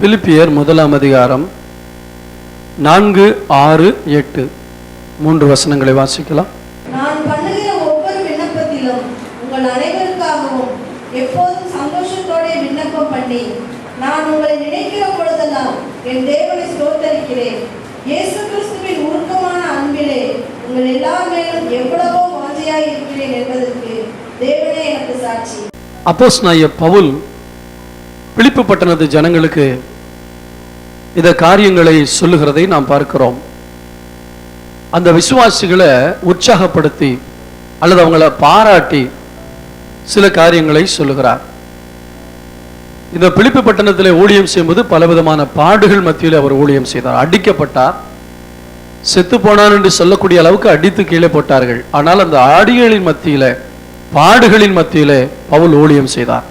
பிலிப்பியர் 1ஆம் அதிகாரம் 4, 6, 8 3 வசனங்களை வாசிக்கலாம். நான் பண்ணுகிற ஒவ்வொரு விண்ணப்பத்திலும் உங்கள் அனைவருக்காகவும் எப்போதும் சந்தோஷத்தோட விண்ணப்பம் பண்ணி நான் உங்களை நினைக்கிற பொழுதெல்லாம் என் தேவனை ஸ்தோத்தரிக்கிறேன். இயேசு கிறிஸ்துவின் உருக்கமான அன்பிலே உங்கள் எல்லார் மேலும் எவ்வளவோ வாஞ்சையாய் இருக்கிறேன் என்பதற்கு தேவனே எனக்கு சாட்சி. அப்போஸ்தலனாகிய பவுல் பிலிப்பு பட்டணத்து ஜனங்களுக்கு இந்த காரியங்களை சொல்லுகிறதை நாம் பார்க்கிறோம். அந்த விசுவாசிகளை உற்சாகப்படுத்தி அல்லது அவங்களை பாராட்டி சில காரியங்களை சொல்லுகிறார். இந்த பிலிப்பு பட்டணத்திலே ஊழியம் செய்யும்போது பலவிதமான பாடுகள் மத்தியில் அவர் ஊழியம் செய்தார். அடிக்கப்பட்டார், செத்து போனான் என்று சொல்லக்கூடிய அளவுக்கு அடித்து கீழே போட்டார்கள். ஆனால் அந்த ஆடிகளின் மத்தியில, பாடுகளின் மத்தியிலே பவுல் ஊழியம் செய்தார்.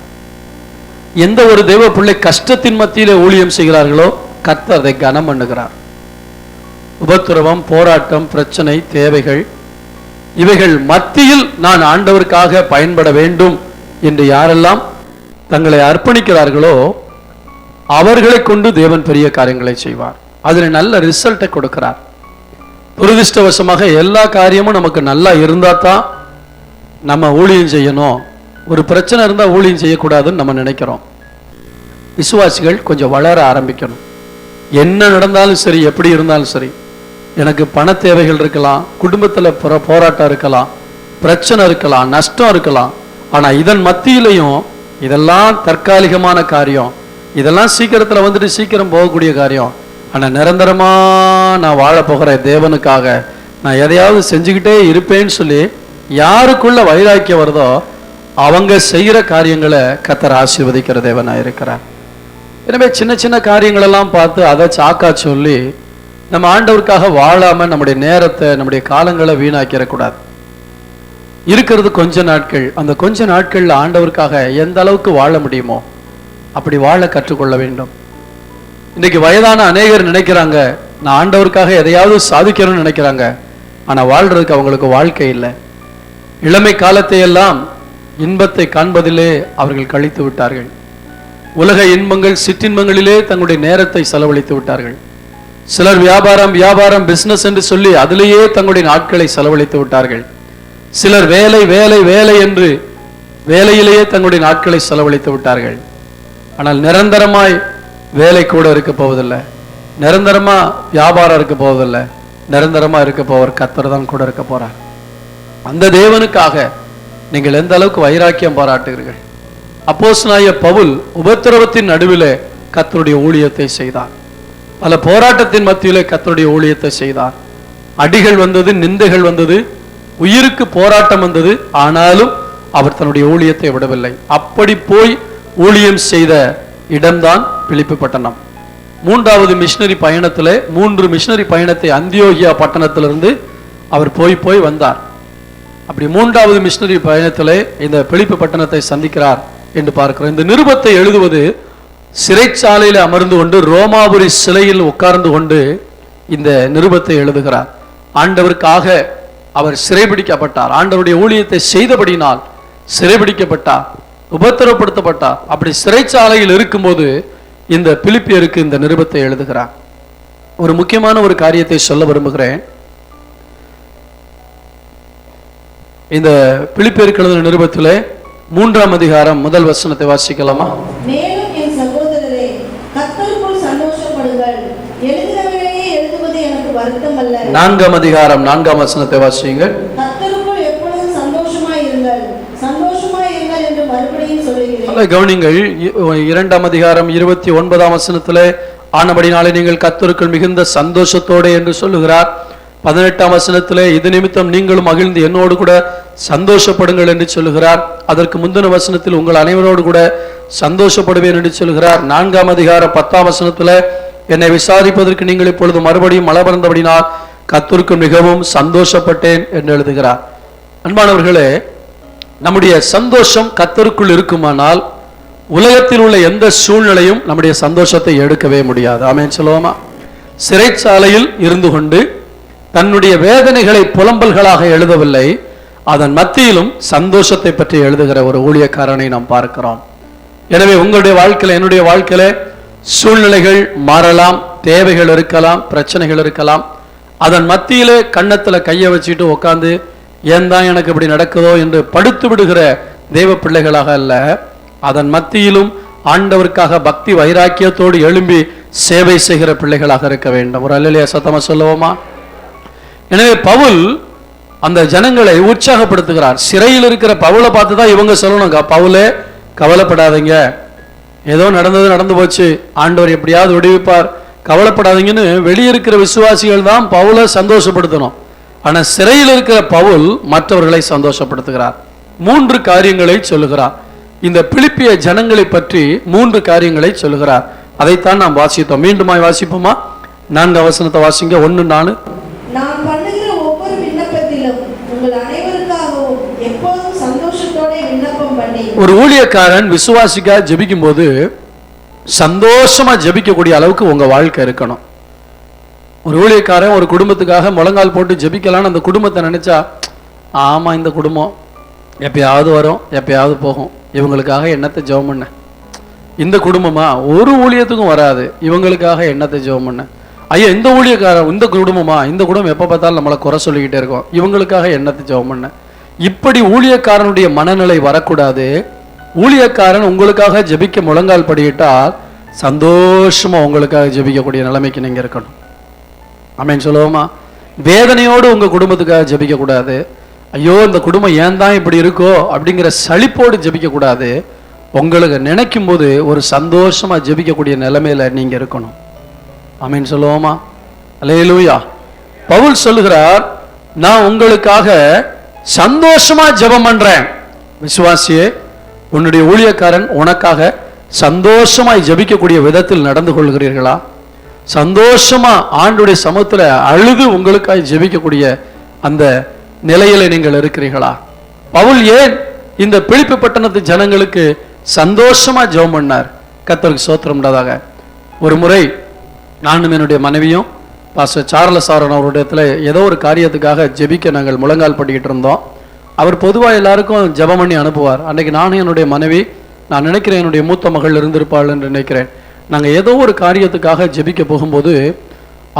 எந்த ஒரு தேவ பிள்ளை கஷ்டத்தின் மத்தியிலே ஊழியம் செய்கிறார்களோ கர்த்தர் அதை கனம் பண்ணுகிறார். உபத்திரவம், போராட்டம், பிரச்சனை, தேவைகள், இவைகள் மத்தியில் நான் ஆண்டவருக்காக பயன்பட வேண்டும் என்று யாரெல்லாம் தங்களை அர்ப்பணிக்கிறார்களோ அவர்களை கொண்டு தேவன் பெரிய காரியங்களை செய்வார். அதில் நல்ல ரிசல்ட்டை கொடுக்கிறார். துரதிர்ஷ்டவசமாக எல்லா காரியமும் நமக்கு நல்லா இருந்தா தான் நம்ம ஊழியம் செய்யணும், ஒரு பிரச்சனை இருந்தால் ஊழியம் செய்யக்கூடாதுன்னு நம்ம நினைக்கிறோம். விசுவாசிகள் கொஞ்சம் வளர ஆரம்பிக்கணும். என்ன நடந்தாலும் சரி, எப்படி இருந்தாலும் சரி, எனக்கு பண தேவைகள் இருக்கலாம், குடும்பத்தில் போராட்டம் இருக்கலாம், பிரச்சனை இருக்கலாம், நஷ்டம் இருக்கலாம். ஆனால் இதன் மத்தியிலையும் இதெல்லாம் தற்காலிகமான காரியம், இதெல்லாம் சீக்கிரத்தில் வந்துட்டு சீக்கிரம் போகக்கூடிய காரியம். ஆனால் நிரந்தரமாக நான் வாழ போகிற தேவனுக்காக நான் எதையாவது செஞ்சுக்கிட்டே இருப்பேன்னு சொல்லி யாருக்குள்ள வைராக்கியம் வருதோ அவங்க செய்கிற காரியங்களை கர்த்தர் ஆசீர்வதிக்கிற தேவனாக இருக்கிறார். எனவே சின்ன சின்ன காரியங்களெல்லாம் பார்த்து அதை சாக்கா சொல்லி நம்ம ஆண்டவருக்காக வாழாமல் நம்முடைய நேரத்தை, நம்முடைய காலங்களை வீணாக்கிடக்கூடாது. இருக்கிறது கொஞ்ச நாட்கள். அந்த கொஞ்ச நாட்களில் ஆண்டவருக்காக எந்த அளவுக்கு வாழ முடியுமோ அப்படி வாழ கற்றுக்கொள்ள வேண்டும். இன்றைக்கு வயதான அநேகர் நினைக்கிறாங்க நான் ஆண்டவருக்காக எதையாவது சாதிக்கணும்னு நினைக்கிறாங்க. ஆனால் வாழ்றதுக்கு அவங்களுக்கு வாழ்க்கை இல்லை. இளமை காலத்தை எல்லாம் இன்பத்தை காண்பதிலே அவர்கள் கழித்து விட்டார்கள். உலக இன்பங்கள், சிற்றின்பங்களிலே தங்களுடைய நேரத்தை செலவழித்து விட்டார்கள். சிலர் வியாபாரம் பிசினஸ் என்று சொல்லி அதிலேயே தங்களுடைய நாட்களை செலவழித்து விட்டார்கள். சிலர் வேலை வேலை வேலை என்று வேலையிலேயே தங்களுடைய நாட்களை செலவழித்து விட்டார்கள். ஆனால் நிரந்தரமாய் வேலை கூட இருக்க போவதில்லை, நிரந்தரமா வியாபாரம் இருக்க போவதில்லை, நிரந்தரமா இருக்க போவர் கர்த்தர் தான் கூட இருக்க போறார். அந்த தேவனுக்காக நீங்கள் எந்த அளவுக்கு வைராக்கியம் பாராட்டுகிறீர்கள். அப்போஸ்தலனாகிய பவுல் உபத்திரவத்தின் நடுவிலே கர்த்தருடைய ஊழியத்தை செய்தார். பல போராட்டத்தின் மத்தியிலே கர்த்தருடைய ஊழியத்தை செய்தார். அடிகள் வந்தது, நிந்தைகள் வந்தது, உயிருக்கு போராட்டம் வந்தது. ஆனாலும் அவர் தன்னுடைய ஊழியத்தை விடவில்லை. அப்படி போய் ஊழியம் செய்த இடம்தான் பிலிப்பு பட்டணம். 3வது மிஷனரி பயணத்திலே 3 மிஷனரி பயணத்தை அந்தியோகியா பட்டணத்திலிருந்து அவர் போய் வந்தார். அப்படி 3வது மிஷனரி பயணத்திலே இந்த பிலிப்பு பட்டணத்தை சந்திக்கிறார் என்று பார்க்கிறோம். இந்த நிருபத்தை எழுதுவது சிறைச்சாலையில் அமர்ந்து கொண்டு, ரோமாபுரி சிலையில் உட்கார்ந்து கொண்டு இந்த நிருபத்தை எழுதுகிறார். ஆண்டவருக்காக அவர் சிறைபிடிக்கப்பட்டார். ஆண்டவருடைய ஊழியத்தை செய்தபடினால் சிறைபிடிக்கப்பட்டார், உபத்திரப்படுத்தப்பட்டார். அப்படி சிறைச்சாலையில் இருக்கும்போது இந்த பிலிப்பியருக்கு இந்த நிருபத்தை எழுதுகிறார். ஒரு முக்கியமான ஒரு காரியத்தை சொல்ல விரும்புகிறேன். இந்த பிலிப்பியருக்கு எழுதின நிருபத்திலே 3ஆம் அதிகாரம் 1 வசனத்தை வாசிக்கலாமா? மேலும் என் சகோதரரே, கர்த்தருக்குள் சந்தோஷப்படுங்கள். எழுதினவையே எழுதுவது எனக்கு வருத்தம் அல்ல. 4ஆம் அதிகாரம் 4ஆம் வசனத்தை வாசியுங்கள். கர்த்தருக்குள் எப்பொழுதும் சந்தோஷமாய் இருங்கள், சந்தோஷமாய் இருங்கள் என்று மறுபடியும் சொல்லுகிறேன். கவனிங்கள், 2ஆம் அதிகாரம் 29ஆம் வசனத்திலே ஆனபடினாலே நீங்கள் கர்த்தருக்குள் மிகுந்த சந்தோஷத்தோடு என்று சொல்லுகிறார். 18ஆம் வசனத்திலே இது நிமித்தம் நீங்களும் மகிழ்ந்து என்னோடு கூட சந்தோஷப்படுங்கள் என்று சொல்லுகிறார். அதற்கு முந்தின வசனத்தில் உங்கள் அனைவரோடு கூட சந்தோஷப்படுவேன் என்று சொல்லுகிறார். 4ஆம் அதிகாரம் 10ஆம் வசனத்தில் என்னை விசாரிப்பதற்கு நீங்கள் இப்பொழுது மறுபடியும் மலர்ந்தபடினால் கர்த்தருக்கு மிகவும் சந்தோஷப்பட்டேன் என்று எழுதுகிறார். அன்பானவர்களே, நம்முடைய சந்தோஷம் கர்த்தருக்குள் இருக்குமானால் உலகத்தில் உள்ள எந்த சூழ்நிலையும் நம்முடைய சந்தோஷத்தை எடுக்கவே முடியாது. ஆமென் சொல்லுவோமா? சிறைச்சாலையில் இருந்து கொண்டு தன்னுடைய வேதனைகளை புலம்பல்களாக எழுதவில்லை, அதன் மத்தியிலும் சந்தோஷத்தை பற்றி எழுதுகிற ஒரு ஊழியக்காரனை நாம் பார்க்கிறோம். எனவே உங்களுடைய வாழ்க்கையில, என்னுடைய வாழ்க்கையில சூழ்நிலைகள் மாறலாம், தேவைகள் இருக்கலாம், பிரச்சனைகள் இருக்கலாம். அதன் மத்தியிலே கன்னத்துல கையை வச்சுட்டு உட்காந்து ஏன் தான் எனக்கு இப்படி நடக்குதோ என்று படுத்து விடுகிற தெய்வ பிள்ளைகளாக அல்ல, அதன் மத்தியிலும் ஆண்டவருக்காக பக்தி வைராக்கியத்தோடு எழும்பி சேவை செய்கிற பிள்ளைகளாக இருக்க வேண்டும். ஒரு அல்லேலூயா சத்தமா சொல்லுவோமா? எனவே பவுல் அந்த ஜனங்களை உற்சாகப்படுத்துகிறார். சிறையில் இருக்கிற பவுலை பார்த்து தான் இவங்க சொல்லணும், பவுலே கவலைப்படாதீங்க, ஏதோ நடந்தது நடந்து போச்சு, ஆண்டவர் எப்படியாவது விடுவிப்பார், கவலைப்படாதீங்கன்னு வெளியிருக்கிற விசுவாசிகள் தான் பவுலை சந்தோஷப்படுத்தணும். ஆனா சிறையில் இருக்கிற பவுல் மற்றவர்களை சந்தோஷப்படுத்துகிறார். 3 காரியங்களை சொல்லுகிறார். இந்த பிலிப்பிய ஜனங்களை பற்றி 3 காரியங்களை சொல்லுகிறார். அதைத்தான் நாம் வாசித்தோம். மீண்டுமாய் வாசிப்போமா? 4 வசனத்தை வாசிங்க. 1:4. நான் பண்ணுகிற ஒவ்வொரு விண்ணப்பத்திலும் உங்கள் அனைவருக்காகவும் எப்போதும் சந்தோஷத்தோட விண்ணப்பம் பண்ணி. ஒரு ஊழியக்காரன் விசுவாசிக்கா ஜெபிக்கும் போது சந்தோஷமா ஜெபிக்கக்கூடிய அளவுக்கு உங்க வாழ்க்கை இருக்கணும். ஒரு ஊழியக்காரன் ஒரு குடும்பத்துக்காக முழங்கால் போட்டு ஜெபிக்கலான்னு அந்த குடும்பத்தை நினைச்சா, ஆமா இந்த குடும்பம் எப்பயாவது வரும், எப்பயாவது போகும், இவங்களுக்காக என்னத்தை ஜெபம் பண்ண, இந்த குடும்பமா ஒரு ஊழியத்துக்கும் வராது, இவங்களுக்காக என்னத்தை ஜெபம் பண்ண, ஐயா இந்த ஊழியக்காரன் இந்த குடும்பமா, இந்த குடும்பம் எப்போ பார்த்தாலும் நம்மளை குறை சொல்லிக்கிட்டே இருக்கோம், இவங்களுக்காக என்னத்தை ஜெபம் பண்ண. இப்படி ஊழியக்காரனுடைய மனநிலை வரக்கூடாது. ஊழியக்காரன் உங்களுக்காக ஜெபிக்க முழங்கால் படியிட்டால் சந்தோஷமா உங்களுக்காக ஜெபிக்கக்கூடிய நிலைமைக்கு நீங்க இருக்கணும். ஆமென் சொல்லுவோமா? வேதனையோடு உங்க குடும்பத்துக்காக ஜெபிக்க கூடாது. ஐயோ இந்த குடும்பம் ஏன் தான் இப்படி இருக்கோ அப்படிங்கிற சலிப்போடு ஜெபிக்க கூடாது. உங்களுக்கு நினைக்கும் போது ஒரு சந்தோஷமா ஜெபிக்கக்கூடிய நிலைமையில நீங்க இருக்கணும். ஆமென் சொல்லுவோமா? அல்லேலூயா. பவுல் சொல்லுகிறார், நான் உங்களுக்காக சந்தோஷமா ஜெபம் பண்றேன். விசுவாசியே, உன்னுடைய ஊழியக்காரன் உனக்காக சந்தோஷமாய் ஜெபிக்கக்கூடிய விதத்தில் நடந்து கொள்கிறீர்களா? சந்தோஷமா ஆண்டுடைய சமூகத்துல அழுது உங்களுக்காக ஜெபிக்கக்கூடிய அந்த நிலையில நீங்கள் இருக்கிறீர்களா? பவுல் ஏன் இந்த பிலிப்பி பட்டணத்து ஜனங்களுக்கு சந்தோஷமா ஜெபம் பண்ணார்? கர்த்தருக்கு ஸ்தோத்திரம் உண்டாதாக. ஒரு முறை நானும் என்னுடைய மனைவியும் பாஸ்டர் சார்லஸ் அவருடைய ஏதோ ஒரு காரியத்துக்காக ஜெபிக்க நாங்கள் முழங்கால் படிக்கிட்டு இருந்தோம். அவர் பொதுவாக எல்லாருக்கும் ஜெபம் பண்ணி அனுப்புவார். அன்னைக்கு நானும் என்னுடைய மனைவி, நான் நினைக்கிறேன் என்னுடைய மூத்த மகள் இருந்திருப்பாள் என்று நினைக்கிறேன், நாங்கள் ஏதோ ஒரு காரியத்துக்காக ஜெபிக்க போகும்போது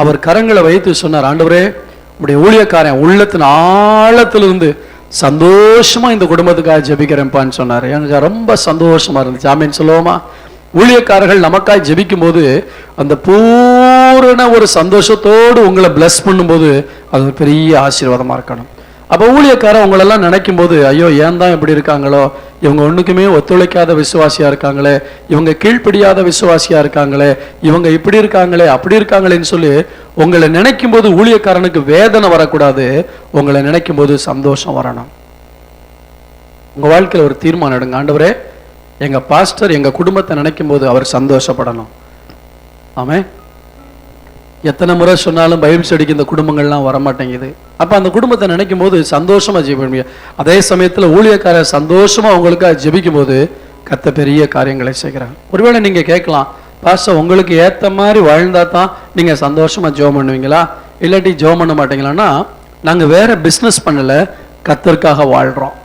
அவர் கரங்களை வைத்து சொன்னார், ஆண்டவரே உடைய ஊழியக்காரன் உள்ளத்தின் ஆழத்திலிருந்து சந்தோஷமா இந்த குடும்பத்துக்காக ஜெபிக்கிறேன்ப்பான்னு சொன்னார். எனக்கு ரொம்ப சந்தோஷமா இருந்துச்சு. ஆமென் சொல்லுவோமா? ஊழியக்காரர்கள் நமக்காக ஜெபிக்கும் போது அந்த பூரண ஒரு சந்தோஷத்தோடு உங்களை பிளஸ் பண்ணும்போது அது ஒரு பெரிய ஆசீர்வாதமா இருக்கணும். அப்போ ஊழியக்காரன் உங்களெல்லாம் நினைக்கும் போது, ஐயோ ஏன் தான் இப்படி இருக்காங்களோ, இவங்க ஒண்ணுக்குமே ஒத்துழைக்காத விசுவாசியா இருக்காங்களே, இவங்க கீழ்ப்படியாத விசுவாசியா இருக்காங்களே, இவங்க இப்படி இருக்காங்களே அப்படி இருக்காங்களேன்னு சொல்லி உங்களை நினைக்கும் போது ஊழியக்காரனுக்கு வேதனை வரக்கூடாது. உங்களை நினைக்கும் போது சந்தோஷம் வரணும். உங்க வாழ்க்கையில் ஒரு தீர்மானம் எடுங்க, ஆண்டவரே எங்க பாஸ்டர் எங்க குடும்பத்தை நினைக்கும் போது அவர் சந்தோஷப்படணும். ஆமே, எத்தனை முறை சொன்னாலும் பைபிள் ஸ்டடிக்கு இந்த குடும்பங்கள்லாம் வரமாட்டேங்குது. அப்ப அந்த குடும்பத்தை நினைக்கும் போது சந்தோஷமா ஜெபிக்க. அதே சமயத்துல ஊழியக்காரர் சந்தோஷமா உங்களுக்காக ஜெபிக்கும் போது கர்த்தர் பெரிய காரியங்களை செய்கிறாங்க. ஒருவேளை நீங்க கேட்கலாம், பாஸ்டர் உங்களுக்கு ஏத்த மாதிரி வாழ்ந்தா தான் நீங்க சந்தோஷமா ஜெபம் பண்ணுவீங்களா, இல்லாட்டி ஜெபம் பண்ண மாட்டீங்களான்னா, நாங்க வேற பிசினஸ் பண்ணல, கர்த்தருக்காக வாழ்றோம்.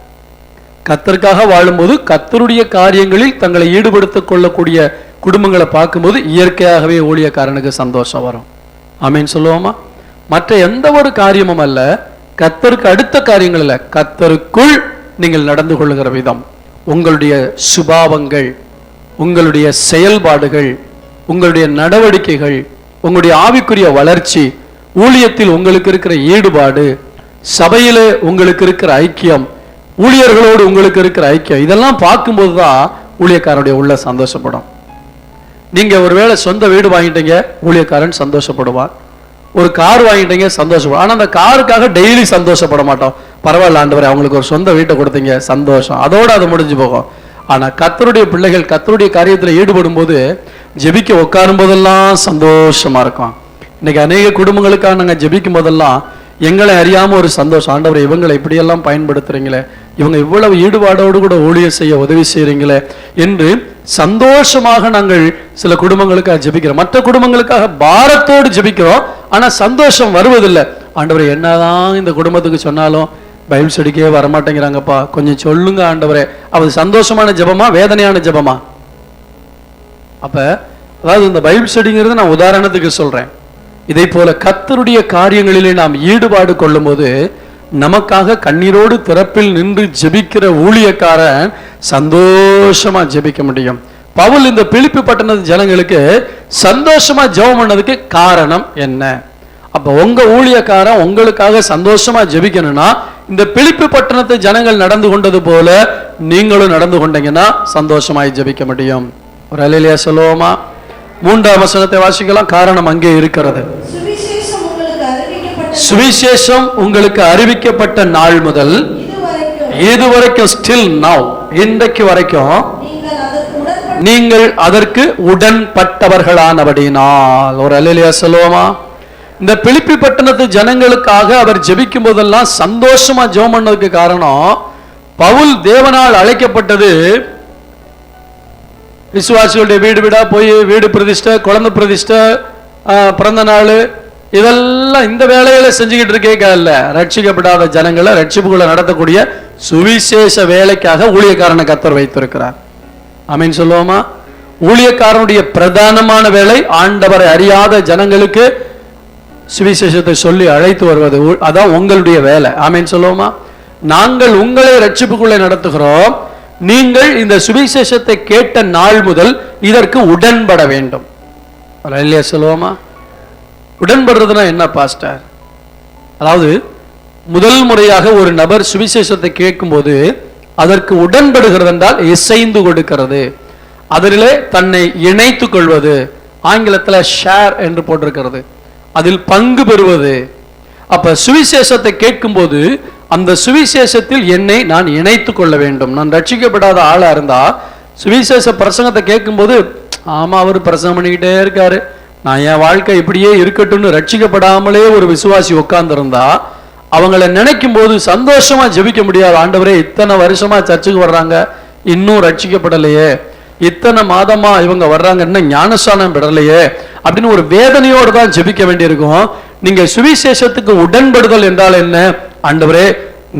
கர்த்தருக்காக வாழும்போது கர்த்தருடைய காரியங்களில் தங்களை ஈடுபடுத்திக் கொள்ளக்கூடிய குடும்பங்களை பார்க்கும்போது இயற்கையாகவே ஊழியக்காரனுக்கு சந்தோஷம் வரும். ஆமென் சொல்லுவோமா? மற்ற எந்த ஒரு காரியமும் அல்ல, கர்த்தருக்கு அடுத்த காரியங்கள் அல்ல, கர்த்தருக்குள் நீங்கள் நடந்து கொள்ளுகிற விதம், உங்களுடைய சுபாவங்கள், உங்களுடைய செயல்பாடுகள், உங்களுடைய நடவடிக்கைகள், உங்களுடைய ஆவிக்குரிய வளர்ச்சி, ஊழியத்தில் உங்களுக்கு இருக்கிற ஈடுபாடு, சபையிலே உங்களுக்கு இருக்கிற ஐக்கியம், ஊழியர்களோடு உங்களுக்கு இருக்கிற ஐக்கியம், இதெல்லாம் பார்க்கும்போது தான் ஊழியக்காரனுடைய உள்ள சந்தோஷப்படும். நீங்க ஒருவேளை சொந்த வீடு வாங்கிட்டீங்க, ஊழியக்காரன் சந்தோஷப்படுவார். ஒரு கார் வாங்கிட்டீங்க, சந்தோஷப்படும். ஆனா அந்த காருக்காக டெய்லி சந்தோஷப்பட மாட்டோம். பரவாயில்ல ஆண்டவரே அவங்களுக்கு ஒரு சொந்த வீட்டை கொடுத்தீங்க, சந்தோஷம், அதோட அது முடிஞ்சு போகும். ஆனா கர்த்தருடைய பிள்ளைகள் கர்த்தருடைய காரியத்துல ஈடுபடும் போது ஜெபிக்க உட்காரும் போதெல்லாம் சந்தோஷமா இருக்கும். இன்னைக்கு அநேக குடும்பங்களுக்காக நாங்க ஜெபிக்கும் போதெல்லாம் எங்களை அறியாம ஒரு சந்தோஷம், ஆண்டவரை இவங்களை இப்படியெல்லாம் பயன்படுத்துறீங்களே, இவங்க இவ்வளவு ஈடுபாடோடு கூட ஊழியம் செய்ய உதவி செய்யறீங்களே என்று சந்தோஷமாக நாங்கள் சில குடும்பங்களுக்காக ஜெபிக்கிறோம். மற்ற குடும்பங்களுக்காக பாரத்தோடு ஜெபிக்கிறோம், ஆனா சந்தோஷம் வருவதில்லை. ஆண்டவரை என்னதான் இந்த குடும்பத்துக்கு சொன்னாலும் பைபிள் ஸ்டடிக்கே வரமாட்டேங்கிறாங்கப்பா, கொஞ்சம் சொல்லுங்க ஆண்டவரே. அது சந்தோஷமான ஜெபமா வேதனையான ஜெபமா? அப்ப அதாவது இந்த பைபிள் ஸ்டடிங்கிறது நான் உதாரணத்துக்கு சொல்றேன். இதை போல கர்த்தருடைய காரியங்களிலே நாம் ஈடுபாடு கொள்ளும் போது நமக்காக கண்ணீரோடு திறப்பில் நின்று ஜெபிக்கிற ஊழியக்காரன் சந்தோஷமா ஜெபிக்க முடியும். பவுல் இந்த பிலிப்பி பட்டணத்து ஜனங்களுக்கு சந்தோஷமா ஜெபம் பண்ணதுக்கு காரணம் என்ன? அப்ப உங்க ஊழியக்காரன் உங்களுக்காக சந்தோஷமா ஜெபிக்கணும்னா இந்த பிலிப்பி பட்டணத்து ஜனங்கள் நடந்து கொண்டது போல நீங்களும் நடந்து கொண்டீங்கன்னா சந்தோஷமாய் ஜெபிக்க முடியும். ஒரு அல்லேலூயா சொல்லுவோமா? 3ஆம் வசனத்தை வாசிக்கலாம். காரணம் அங்கே இருக்கிறது. சுவிசேஷம் உங்களுக்கு அறிவிக்கப்பட்ட நாள் முதல் இதுவரைக்கும் ஸ்டில் நவ், இன்றைக்கு வரைக்கும் நீங்கள் அதற்கு உடன்பட்டவர்களானபடினால். ஒரு அல்லேலூயா சொல்லுவோமா? இந்த பிலிப்பி பட்டணத்து ஜனங்களுக்காக அவர் ஜெபிக்கும் போதெல்லாம் சந்தோஷமா ஜெபம் பண்ணதுக்கு காரணம், பவுல் தேவனால் அழைக்கப்பட்டது விசுவாசிகளுடைய வீடு வீடா போய் வீடு பிரதிஷ்டை, குழந்தை பிரதிஷ்டை, பிறந்த நாள், இதெல்லாம் இந்த வேலையில செஞ்சுக்கிட்டு இருக்கே இல்ல. ரட்சிக்கப்படாத ஜனங்களை ரட்சிப்புகளை நடத்தக்கூடிய சுவிசேஷ வேலைக்காக ஊழியக்காரனை கர்த்தர் வைத்திருக்கிறார். ஆமென் சொல்லுவோமா? ஊழியக்காரனுடைய பிரதானமான வேலை ஆண்டவரை அறியாத ஜனங்களுக்கு சுவிசேஷத்தை சொல்லி அழைத்து வருவது. அதான் உங்களுடைய வேலை. ஆமென் சொல்லுவோமா? நாங்கள் உங்களை ரட்சிப்புக்குள்ளே நடத்துகிறோம். நீங்கள் இந்த சுவிசேஷத்தை கேட்ட நாள் முதல் இதற்கு உடன்பட வேண்டும். இல்லையா சொல்லுவோமா? உடன்படுறதுனா என்ன பாஸ்டர்? அதாவது முதல் முறையாக ஒரு நபர் சுவிசேஷத்தை கேட்கும் போது அதற்கு உடன்படுகிறது என்றால் இசைந்து கொடுக்கிறது, அதிலே தன்னை இணைத்துக் கொள்வது. ஆங்கிலத்தில் ஷேர் என்று போட்டிருக்கிறது, அதில் பங்கு பெறுவது. அப்ப சுவிசேஷத்தை கேட்கும் போது அந்த சுவிசேஷத்தில் என்னை நான் இணைத்துக் கொள்ள வேண்டும். நான் ரட்சிக்கப்படாத ஆளா இருந்தா சுவிசேஷ பிரசங்கத்தை கேட்கும் போது ஆமா அவர் பிரசங்கம் பண்ணிக்கிட்டே இருக்காரு, நான் என் வாழ்க்கை இப்படியே இருக்கட்டும்னு ரட்சிக்கப்படாமலே ஒரு விசுவாசி உட்கார்ந்து இருந்தா அவங்களை நினைக்கும் போது சந்தோஷமா ஜெபிக்க முடியாது. ஆண்டவரே இத்தனை வருஷமா சர்ச்சுக்கு வர்றாங்க இன்னும் ரட்சிக்கப்படலையே, இத்தனை மாதமா இவங்க வர்றாங்க இன்னும் ஞானஸ்தானம் பெறலையே அப்படின்னு ஒரு வேதனையோடு தான் ஜெபிக்க வேண்டியிருக்கும். நீங்க சுவிசேஷத்துக்கு உடன்படுதல் என்றால் என்ன? ஆண்டவரே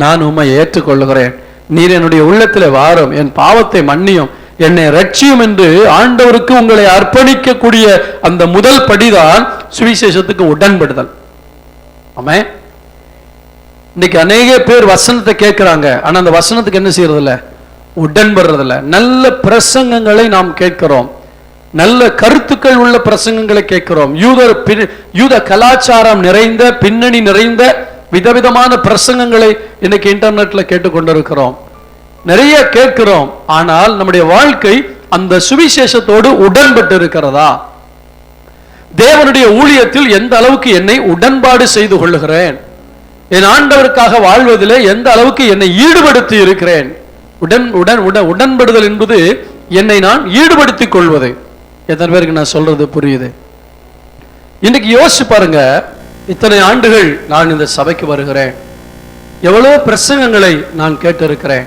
நான் உம்மை ஏற்றுக்கொள்ளுகிறேன், நீர் என்னுடைய உள்ளத்துல வாரும், என் பாவத்தை மன்னியும், என்னை ரட்சியும் என்று ஆண்டவருக்கு உங்களை அர்ப்பணிக்கக்கூடிய அந்த முதல் படிதான் சுவிசேஷத்துக்கு உடன்படுதல். ஆமே. இன்னைக்கு அநேக பேர் வசனத்தை கேட்கிறாங்க, ஆனா அந்த வசனத்துக்கு என்ன செய்யறது இல்ல, உடன்படுறதில்ல. நல்ல பிரசங்கங்களை நாம் கேட்கிறோம், நல்ல கருத்துக்கள் உள்ள பிரசங்கங்களை கேட்கிறோம், யூத கலாச்சாரம் நிறைந்த பின்னணி நிறைந்த விதவிதமான பிரசங்கங்களை இன்னைக்கு இன்டர்நெட்ல கேட்டுக்கொண்டிருக்கிறோம், நிறைய கேட்கிறோம். ஆனால் நம்முடைய வாழ்க்கை அந்த சுவிசேஷத்தோடு உடன்பட்டு இருக்கிறதா? தேவனுடைய ஊழியத்தில் எந்த அளவுக்கு என்னை உடன்பாடு செய்து கொள்ளுகிறேன், என் ஆண்டவருக்காக வாழ்வதிலே எந்த அளவுக்கு என்னை ஈடுபடுத்தி இருக்கிறேன். உடன்படுதல் என்பது என்னை நான் ஈடுபடுத்திக் கொள்வது. எத்தனை பேருக்கு நான் சொல்றது புரியுது? இன்னைக்கு யோசிச்சு பாருங்க, இத்தனை ஆண்டுகள் நான் இந்த சபைக்கு வருகிறேன், எவ்வளவு பிரசங்கங்களை நான் கேட்டிருக்கிறேன்,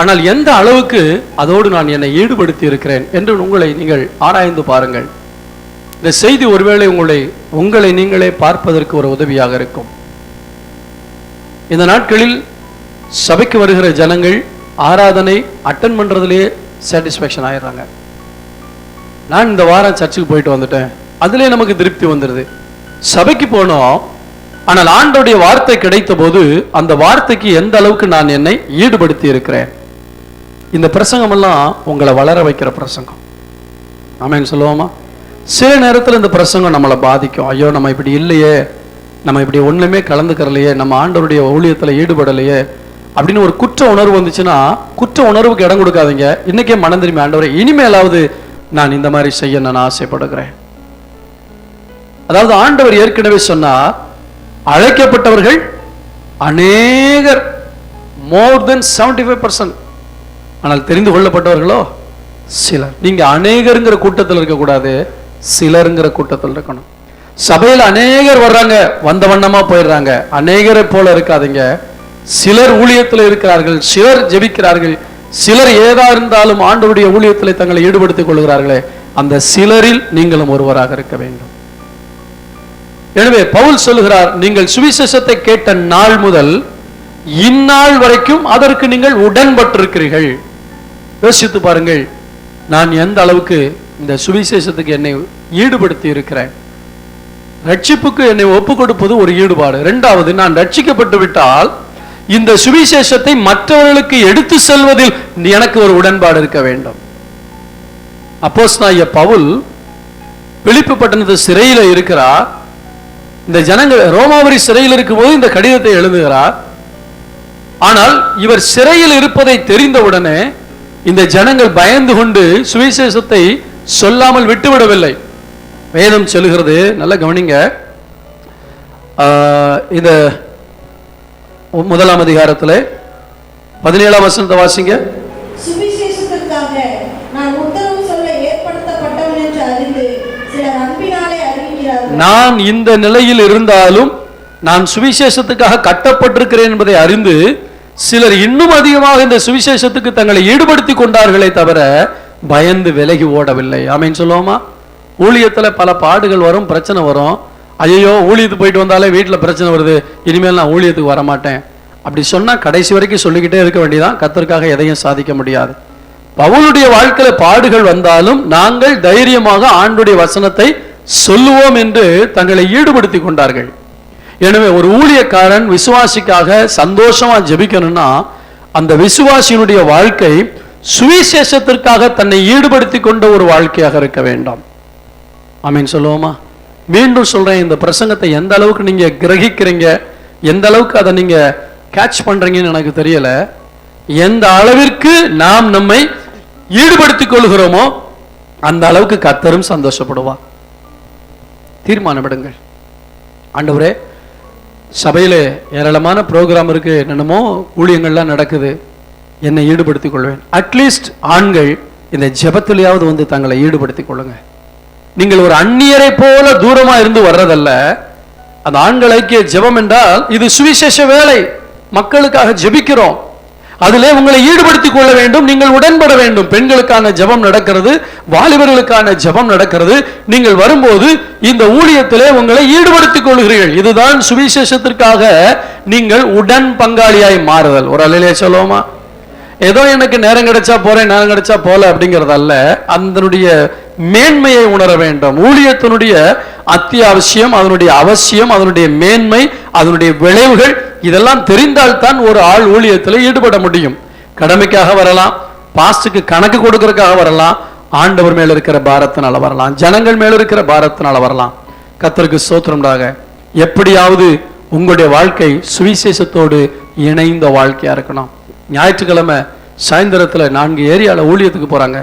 ஆனால் எந்த அளவுக்கு அதோடு நான் என்னை ஈடுபடுத்தி இருக்கிறேன் என்று உங்களை நீங்கள் ஆராய்ந்து பாருங்கள். இந்த செய்தி ஒருவேளை உங்களை நீங்களே பார்ப்பதற்கு ஒரு உதவியாக இருக்கும். இந்த நாட்களில் சபைக்கு வருகிற ஜனங்கள் ஆராதனை அட்டன் பண்றதுலேயே சாட்டிஸ்ஃபேக்ஷன் ஆயிடுறாங்க. நான் இந்த வாரம் சர்ச்சுக்கு போயிட்டு வந்துட்டேன், அதுலேயே நமக்கு திருப்தி வந்துடுது. சபைக்கு போனோம், ஆனால் ஆண்டவருடைய வார்த்தை கிடைத்த போது அந்த வார்த்தைக்கு எந்த அளவுக்கு நான் என்னை ஈடுபடுத்தி இருக்கிறேன். இந்த பிரசங்கம் எல்லாம் உங்களை வளர வைக்கிற பிரசங்கம். ஆமென் சொல்லுவோமா? சில நேரத்தில் இந்த பிரசங்கம் நம்மளை பாதிக்கும். ஐயோ நம்ம இப்படி இல்லையே, நம்ம இப்படி ஒண்ணுமே கலந்துக்கிறலையே, நம்ம ஆண்டவருடைய ஊழியத்தில் ஈடுபடலையே அப்படின்னு ஒரு குற்ற உணர்வு வந்துச்சுன்னா, குற்ற உணர்வுக்கு இடம் கொடுக்காதீங்க. இன்னைக்கே மனம் திரும்பி ஆண்டவரே இனிமேலாவது நான் இந்த மாதிரி செய்ய நான் ஆசைப்படுகிறேன். அதாவது ஆண்டவர் ஏற்கனவே சொன்னார், அழைக்கப்பட்டவர்கள் அநேகர், மோர் தென் 75%, ஆனால் தெரிந்து கொள்ளப்பட்டவர்களோ சிலர். நீங்க அநேகருங்கிற கூட்டத்தில் இருக்கக்கூடாது, சிலருங்கிற கூட்டத்தில் இருக்கணும். சபையில் அநேகர் வர்றாங்க, வந்த வண்ணமா போயிடுறாங்க, அநேகரை போல இருக்காதீங்க. சிலர் ஊழியத்தில் இருக்கிறார்கள், சிலர் ஜெபிக்கிறார்கள், சிலர் ஏதா இருந்தாலும் ஆண்டவருடைய ஊழியத்தில் தங்களை ஈடுபடுத்திக் கொள்கிறார்களே, அந்த சிலரில் நீங்களும் ஒருவராக இருக்க வேண்டும். எனவே பவுல் சொல்லுகிறார், நீங்கள் சுவிசேஷத்தை கேட்ட நாள் முதல் இந்நாள் வரைக்கும் அதற்கு நீங்கள் உடன்பட்டிருக்கிறீர்கள். யோசித்து பாருங்கள், நான் எந்த அளவுக்கு இந்த சுவிசேஷத்துக்கு என்னை ஈடுபடுத்தி இருக்கிறேன். ரட்சிப்புக்கு என்னை ஒப்பு கொடுப்பது ஒரு ஈடுபாடு. இரண்டாவது, நான் ரட்சிக்கப்பட்டு விட்டால் இந்த சுவிசேஷத்தை மற்றவர்களுக்கு எடுத்து செல்வதில் எனக்கு ஒரு உடன்பாடு இருக்க வேண்டும். அப்போஸ்தலனாகிய பவுல் பிலிப்பு பட்டணத்து சிறையில் இருக்கிறார். இந்த ஜனங்கள் ரோமாபுரி சிறையில் இருக்கும்போது இந்த கடிதத்தை எழுதுகிறார். ஆனால் இவர் சிறையில் இருப்பதை தெரிந்தவுடனே இந்த ஜனங்கள் பயந்து கொண்டு சுவிசேஷத்தை சொல்லாமல் விட்டுவிடவில்லை. வேதம் சொல்லுகிறது, நல்லா கவனிங்க, இந்த 1ஆம் அதிகாரத்தில் 17ஆம் வசனத்தை வாசிங்க. சுவிசேஷத்திற்காக நான் உத்தரவு சொல்ல ஏற்படுத்தப்பட்டவன் என்று அறிந்து சிலர் அன்பினாலே அறிவிக்கிறார்கள். நான் இந்த நிலையில் இருந்தாலும் நான் சுவிசேஷத்துக்காக கட்டப்பட்டிருக்கிறேன் என்பதை அறிந்து சிலர் இன்னும் அதிகமாக இந்த சுவிசேஷத்துக்கு தங்களை ஈடுபடுத்திக் கொண்டார்களே தவிர பயந்து விலகி ஓடவில்லை. ஆமென் சொல்லுவோமா? ஊழியத்துல பல பாடுகள் வரும், பிரச்சனை வரும். ஐயோ, ஊழியத்துக்கு போயிட்டு வந்தாலே வீட்டில் பிரச்சனை வருது, இனிமேல் நான் ஊழியத்துக்கு வரமாட்டேன் அப்படி சொன்னா கடைசி வரைக்கும் சொல்லிக்கிட்டே இருக்க வேண்டியதான். கர்த்தருக்காக எதையும் சாதிக்க முடியாது. பவுலுடைய வாழ்க்கையில பாடுகள் வந்தாலும் நாங்கள் தைரியமாக ஆண்டுடைய வசனத்தை சொல்லுவோம் என்று தங்களை ஈடுபடுத்தி கொண்டார்கள். எனவே ஒரு ஊழியக்காரன் விசுவாசிக்காக சந்தோஷமா ஜெபிக்கணும்னா அந்த விசுவாசியினுடைய வாழ்க்கை சுவிசேஷத்திற்காக தன்னை ஈடுபடுத்தி கொண்ட ஒரு வாழ்க்கையாக இருக்க வேண்டும். ஆமீன் சொல்லுவோமா? மீண்டும் சொல்றேன், இந்த பிரசங்கத்தை எந்த அளவுக்கு நீங்க கிரகிக்கிறீங்க, எந்த அளவுக்கு அதை நீங்க கேட்ச் பண்றீங்கன்னு எனக்கு தெரியல. எந்த அளவிற்கு நாம் நம்மை ஈடுபடுத்திக் கொள்கிறோமோ அந்த அளவுக்கு கர்த்தரும் சந்தோஷப்படுவார். தீர்மானமிடுங்கள். ஆண்டவரே, சபையில ஏராளமான ப்ரோக்ராம் இருக்கு, என்னென்னமோ ஊழியங்கள்லாம் நடக்குது, என்னை ஈடுபடுத்திக் கொள்வேன். அட்லீஸ்ட் ஆண்கள் இந்த ஜெபத்திலேயாவது வந்து தங்களை ஈடுபடுத்திக் கொள்ளுங்க. நீங்கள் ஒரு அந்நியரை போல தூரமா இருந்து வர்றதல்ல. அந்த ஆண்கள் ஐக்கிய ஜெபம் என்றால் இது சுவிசேஷ வேலை, மக்களுக்காக ஜெபிக்கிறோம், அதிலே உங்களை ஈடுபடுத்திக் கொள்ள வேண்டும், நீங்கள் உடன்பட வேண்டும். பெண்களுக்கான ஜெபம் நடக்கிறது, வாலிபர்களுக்கான ஜெபம் நடக்கிறது. நீங்கள் வரும்போது இந்த ஊழியத்திலே உங்களை ஈடுபடுத்திக் கொள்கிறீர்கள். இதுதான் சுவிசேஷத்திற்காக நீங்கள் உடன் பங்காளியாய் மாறுதல். ஒரு அல்லேலூயா சொல்லுவோமா? ஏதோ எனக்கு நேரம் கிடைச்சா போறேன், நேரம் கிடைச்சா போல அப்படிங்கிறது அல்ல. அதனுடைய மேன்மையை உணர வேண்டும். ஊழியத்தினுடைய அத்தியாவசியம், அதனுடைய அவசியம், அதனுடைய மேன்மை, அதனுடைய விளைவுகள் இதெல்லாம் தெரிந்தால்தான் ஒரு ஆள் ஊழியத்தில் ஈடுபட முடியும். கடமைக்காக வரலாம், பாஸ்டுக்கு கணக்கு கொடுக்கறதுக்காக வரலாம், ஆண்டவர் மேல இருக்கிற பாரத்தினால வரலாம், ஜனங்கள் மேல இருக்கிற பாரத்தினால வரலாம். கர்த்தருக்கு ஸ்தோத்திரம்டாக. எப்படியாவது உங்களுடைய வாழ்க்கை சுவிசேஷத்தோடு இணைந்த வாழ்க்கையா இருக்கணும். ஞாயிற்றுக்கிழமை சாயந்தரத்துல 4 ஏரியால ஊழியத்துக்கு போறாங்க,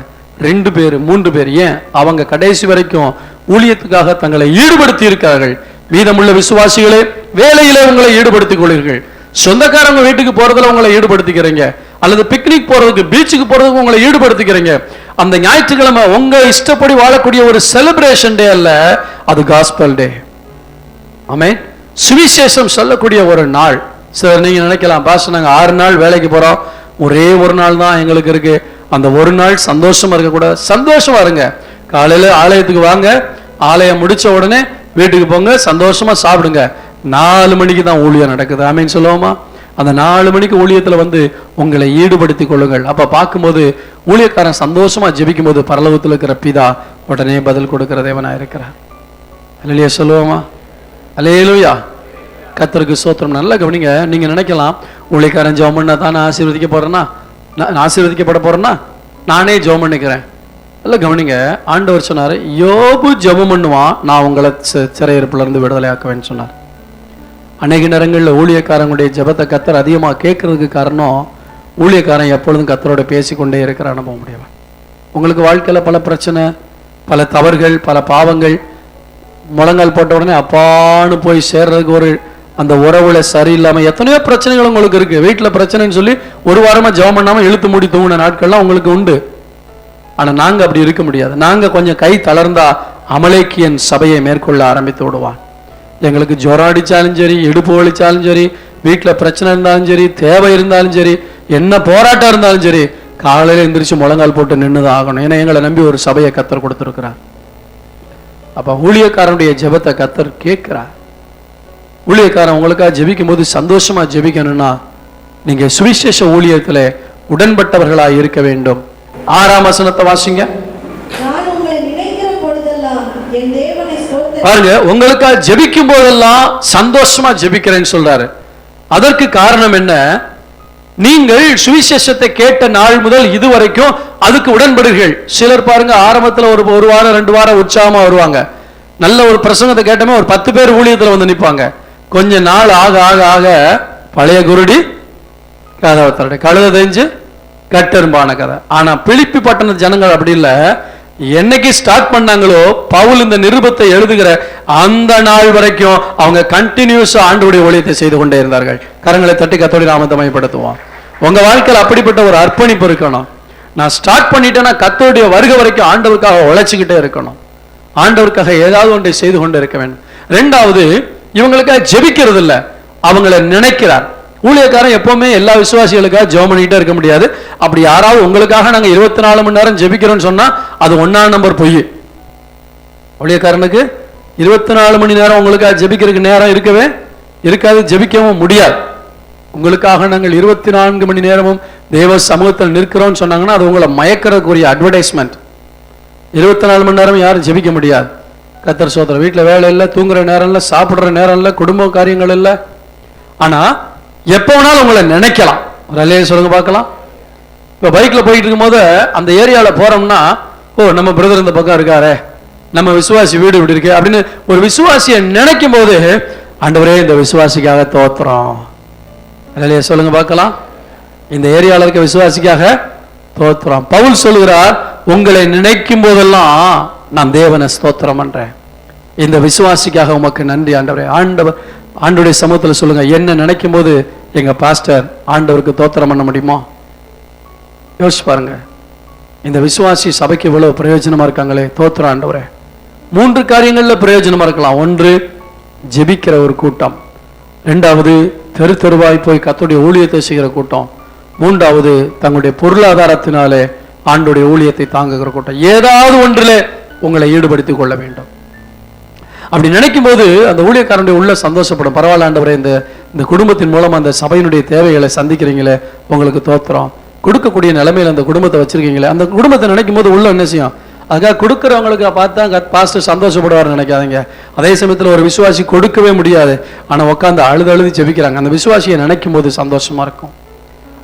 2 பேர் 3 பேர், ஏன் அவங்க கடைசி வரைக்கும் ஊழியத்துக்காக தங்களை ஈடுபடுத்தி இருக்கிறார்கள். மீதமுள்ள விசுவாசிகளே, வேலையிலே உங்களை ஈடுபடுத்திக் கொள்ளுங்கள். சொந்தக்காரங்க வீட்டுக்கு போறதுல உங்களை ஈடுபடுத்திக்கிறீங்க, அல்லது பிக்னிக் போறதுக்கு, பீச்சுக்கு போறதுக்கு உங்களை ஈடுபடுத்திக்கிறீங்க. அந்த ஞாயிற்றுக்கிழமை உங்க இஷ்டப்படி வாழக்கூடிய ஒரு செலிப்ரேஷன் டே அல்ல, அது காஸ்பல் டே. ஆமென். சுவிசேஷம் சொல்லக்கூடிய ஒரு நாள். சார் நீங்க நினைக்கலாம், பாஸ் நாங்க 6 நாள் வேலைக்கு போறோம், ஒரே ஒரு நாள் தான் எங்களுக்கு இருக்கு, அந்த ஒரு நாள் சந்தோஷமா இருக்க கூட. சந்தோஷமா இருங்க. காலையில ஆலயத்துக்கு வாங்க, ஆலயம் முடிச்ச உடனே வீட்டுக்கு போங்க, சந்தோஷமா சாப்பிடுங்க. 4 மணிக்கு தான் ஊழியம் நடக்குது. ஆமீன் சொல்லுவோமா? அந்த 4 மணிக்கு ஊழியத்துல வந்து உங்களை ஈடுபடுத்திக் கொள்ளுங்கள். அப்ப பார்க்கும்போது ஊழியக்காரன் சந்தோஷமா ஜெபிக்கும் போது பரலோகத்தில் இருக்கிற பிதா உடனே பதில் கொடுக்கிற தேவனா இருக்கிறார். அல்லேலூயா சொல்லுவோமா? அல்லேலூயா. கர்த்தருக்கு ஸ்தோத்திரம். நல்லா கவனிங்க. நீங்க நினைக்கலாம், ஊழியக்காரன் ஜெபம் பண்ணா தான் நான் ஆசீர்வதிக்க போறேன்னா, நான் ஆசீர்வதிக்கப்பட போறேன்னா, நானே ஜெபம் பண்ணிக்கிறேன். நல்லா கவனிங்க. ஆண்டவர் சொன்னாரு, யோபு ஜெபம் பண்ணுவான், நான் உங்களை சிறையிருப்புல இருந்து விடுதலை ஆக்குவேன்னு சொன்னார். அநேக நேரங்களில் ஊழியக்காரங்களுடைய ஜெபத்தை கர்த்தர் அதிகமாக கேட்கறதுக்கு காரணம், ஊழியக்காரன் எப்பொழுதும் கர்த்தரோட பேசிக்கொண்டே இருக்கிற அனுபவம் முடியவன். உங்களுக்கு வாழ்க்கையில பல பிரச்சனை, பல தவறுகள், பல பாவங்கள், முழங்கால் போட்ட உடனே அப்பான்னு போய் சேர்றதுக்கு ஒரு அந்த உறவுல சரியில்லாம எத்தனையோ பிரச்சனைகள் உங்களுக்கு இருக்கு. வீட்டில் பிரச்சனைன்னு சொல்லி ஒரு வாரமா ஜெபம் பண்ணாம இழுத்து மூடி தூங்கின நாட்கள்லாம் உங்களுக்கு உண்டு. ஆனா நாங்க அப்படி இருக்க முடியாது. நாங்க கொஞ்சம் கை தளர்ந்தா அமலேக்கியன் சபையை மேற்கொள்ள ஆரம்பித்து விடுவான். எங்களுக்கு ஜுரம் அடிச்சாலும் சரி, இடுப்பு வலிச்சாலும் சரி, வீட்டில் பிரச்சனை இருந்தாலும் சரி, தேவை இருந்தாலும் சரி, என்ன போராட்டம் இருந்தாலும் சரி, காலையில எந்திரிச்சு முழங்கால் போட்டு நின்றுதான் ஆகணும். ஏன்னா எங்களை நம்பி ஒரு சபையை கர்த்தர் கொடுத்திருக்கிறார். அப்ப ஊழியக்காரனுடைய ஜெபத்தை கர்த்தர் கேட்கிறார். ஊழியக்காரன் உங்களுக்காக ஜெபிக்கும் போது சந்தோஷமா ஜெபிக்கணும்னா நீங்க சுவிசேஷ ஊழியத்துல உடன்பட்டவர்களாக இருக்க வேண்டும். 6ஆம் வசனத்தை வாசிங்க. நான் உங்களை என் தேவனை ஸ்தோத்திரி. பாருங்க, உங்களுக்காக ஜெபிக்கும் போதெல்லாம் சந்தோஷமா ஜெபிக்கிறேன்னு சொல்றாரு. அதற்கு காரணம் என்ன? நீங்கள் சுவிசேஷத்தை கேட்ட நாள் முதல் இதுவரைக்கும் அதுக்கு உடன்படுகள். சிலர் பாருங்க, ஆரம்பத்துல ஒரு வாரம் 2 வாரம் உற்சாகமா வருவாங்க, நல்ல ஒரு பிரசங்கத்தை கேட்டமே ஒரு 10 பேர் ஊழியத்துல வந்து நிற்பாங்க. கொஞ்ச நாள் ஆக ஆக ஆக பழைய குருடி கதை கழுத தெரிஞ்சு கட்டெரும்பான கதை. ஆனா பிலிப்பி பட்டண ஜனங்கள் அப்படி இல்லை. என்னைக்கு ஸ்டார்ட் பண்ணாங்களோ, பவுல் இந்த நிருபத்தை எழுதுகிற அந்த நாள் வரைக்கும் அவங்க கண்டினியூஸா ஆண்டவருடைய ஊழியத்தை செய்து கொண்டே இருந்தார்கள். கரங்களை தட்டி கர்த்தருடைய நாமத்தை மகிமைப்படுத்துவோம். உங்க வாழ்க்கையில் அப்படிப்பட்ட ஒரு அர்ப்பணிப்பு இருக்கணும். நான் ஸ்டார்ட் பண்ணிட்டேன்னா கர்த்தருடைய வருகை வரைக்கும் ஆண்டவருக்காக உழைச்சிக்கிட்டே இருக்கணும். ஆண்டவருக்காக ஏதாவது ஒன்றை செய்து கொண்டு இருக்க வேண்டும். 2வது, இவங்களுக்காக ஜெபிக்கிறது இல்லை, அவங்களை நினைக்கிறார். ஊழியக்காரன் எப்பவுமே எல்லா விசுவாசிகளுக்காக ஜெபம் பண்ணிட்டே இருக்க முடியாது. அப்படி யாராவது உங்களுக்காக நாங்க 24 மணி நேரம் ஜெபிக்கிறோம்னு சொன்னா அது 1ஆம் நம்பர் பொய். ஊழியக்காரனுக்கு 24 மணி நேரம் உங்களுக்காக ஜெபிக்கிறதுக்கு நேரம் இருக்கவே இருக்காது, ஜெபிக்கவும் முடியாது. உங்களுக்காக நாங்கள் 24 மணி நேரமும் தேவ சமூகத்தில் நிற்கிறோம்னு சொன்னாங்கன்னா அது உங்களை மயக்கிறதுக்குரிய அட்வர்டைஸ்மெண்ட். 24 மணி நேரம் யாரும் ஜெபிக்க முடியாது. கர்த்தர் சோதரர், வீட்டில் வேலை இல்லை, தூங்குற நேரம் இல்லை, சாப்பிட்ற நேரம் இல்லை, குடும்ப காரியங்கள் இல்லை. ஆனா எப்போ வேணாலும் உங்களை நினைக்கலாம். ஒரு அல்லையே சொல்லுங்க பார்க்கலாம். இப்போ பைக்கில் போயிட்டு இருக்கும்போது அந்த ஏரியாவில் போறோம்னா, ஓ நம்ம பிரதர் இந்த பக்கம் இருக்காரு, நம்ம விசுவாசி வீடு இப்படி இருக்கு அப்படின்னு ஒரு விசுவாசியை நினைக்கும் போது, ஆண்டவரே இந்த விசுவாசிக்காக தோத்துறோம். அல்லையே சொல்லுங்க பார்க்கலாம். இந்த ஏரியாவில் இருக்க விசுவாசிக்காக தோத்துறோம். பவுல் சொல்லுகிறார், உங்களை நினைக்கும் போதெல்லாம் நான் தேவனை ஸ்தோத்திரம் பண்றேன். இந்த விசுவாசிக்காக உமக்கு நன்றி ஆண்டவரே. ஆண்டவருடைய சமூகத்தில் சொல்லுங்க, என்ன நினைக்கும் போது எங்க பாஸ்டர் ஆண்டவருக்கு தோத்திரம் பண்ண முடியுமா? யோசிச்சு பாருங்க. இந்த விசுவாசி சபைக்கு இவ்வளவு பிரயோஜனமா இருக்காங்களே, தோத்திரம் ஆண்டவரே. 3 காரியங்கள்ல பிரயோஜனமா இருக்கலாம். 1, ஜெபிக்கிற ஒரு கூட்டம். 2வது, தெரு தெருவாய் போய் கர்த்தருடைய ஊழியத்தை செய்கிற கூட்டம். 3வது, தங்களுடைய பொருளாதாரத்தினாலே ஆண்டவருடைய ஊழியத்தை தாங்குகிற கூட்டம். ஏதாவது ஒன்றிலே உங்களை ஈடுபடுத்திக் கொள்ள வேண்டும். அப்படி நினைக்கும் போது அந்த ஊழியக்காரனுடைய உள்ள சந்தோஷப்படும். பரவாயில்ல ஆண்டவரே, இந்த குடும்பத்தின் மூலம் அந்த சபையினுடைய தேவைகளை சந்திக்கிறீங்களே, உங்களுக்கு தோத்திரம். கொடுக்கக்கூடிய நிலைமையில அந்த குடும்பத்தை வச்சிருக்கீங்களே, அந்த குடும்பத்தை நினைக்கும் போது உள்ள என்ன செய்யும்? அதுக்காக கொடுக்குறவங்களுக்கு பார்த்தா பாஸ்டர் சந்தோஷப்படுவார்னு நினைக்காதீங்க. அதே சமயத்தில் ஒரு விசுவாசி கொடுக்கவே முடியாது, ஆனா உட்காந்து அழுது ஜெபிக்கிறாங்க. அந்த விசுவாசியை நினைக்கும் போது சந்தோஷமா இருக்கும்.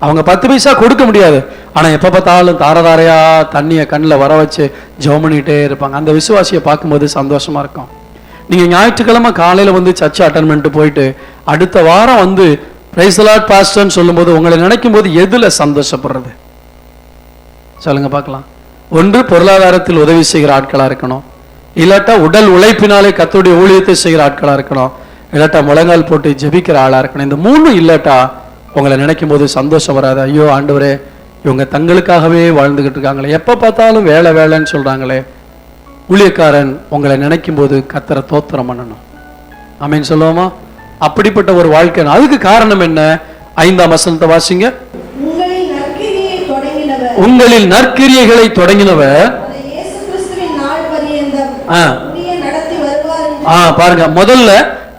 அவங்க 10 பைசா கொடுக்க முடியாது, ஆனா எப்ப பார்த்தாலும் தாரதாரையா தண்ணியை கண்ணில் வர வச்சு ஜெபம் பண்ணிட்டே இருப்பாங்க. அந்த விசுவாசியை பார்க்கும்போது சந்தோஷமா இருக்கும். நீங்க ஞாயிற்றுக்கிழமை காலையில வந்து சர்ச்சை அட்டன் பண்ணிட்டு போயிட்டு அடுத்த வாரம் வந்து பிரைஸ் தி லார்ட் பாஸ்டர்னு சொல்லும்போது உங்களை நினைக்கும் போது எதுல சந்தோஷப்படுறது? சொல்லுங்க பார்க்கலாம். 1, பொருளாதாரத்தில் உதவி செய்கிற ஆட்களா இருக்கணும். இல்லாட்டா உடல் உழைப்பினாலே கர்த்தருடைய ஊழியத்தை செய்கிற ஆட்களா இருக்கணும். இல்லாட்டா முழங்கால் போட்டு ஜெபிக்கிற ஆளா இருக்கணும். இந்த 3 இல்லாட்டா உங்களை நினைக்கும் போது சந்தோஷம் வராது. ஐயோ ஆண்டவரே, இவங்க தங்களுக்காகவே வாழ்ந்துகிட்டு இருக்காங்களே, எப்ப பார்த்தாலும் வேலை வேலைன்னு சொல்றாங்களே. ஊழியக்காரன் உங்களை நினைக்கும் போது கர்த்தரை தோத்திரம் பண்ணணும். ஆமென் சொல்லுவோமா? அப்படிப்பட்ட ஒரு வாழ்க்கை. அதுக்கு காரணம் என்ன? 5ஆம் வசனத்தை வாசிங்க. உங்களில் நற்கிரியைகளை தொடங்கினவர் பாருங்க, முதல்ல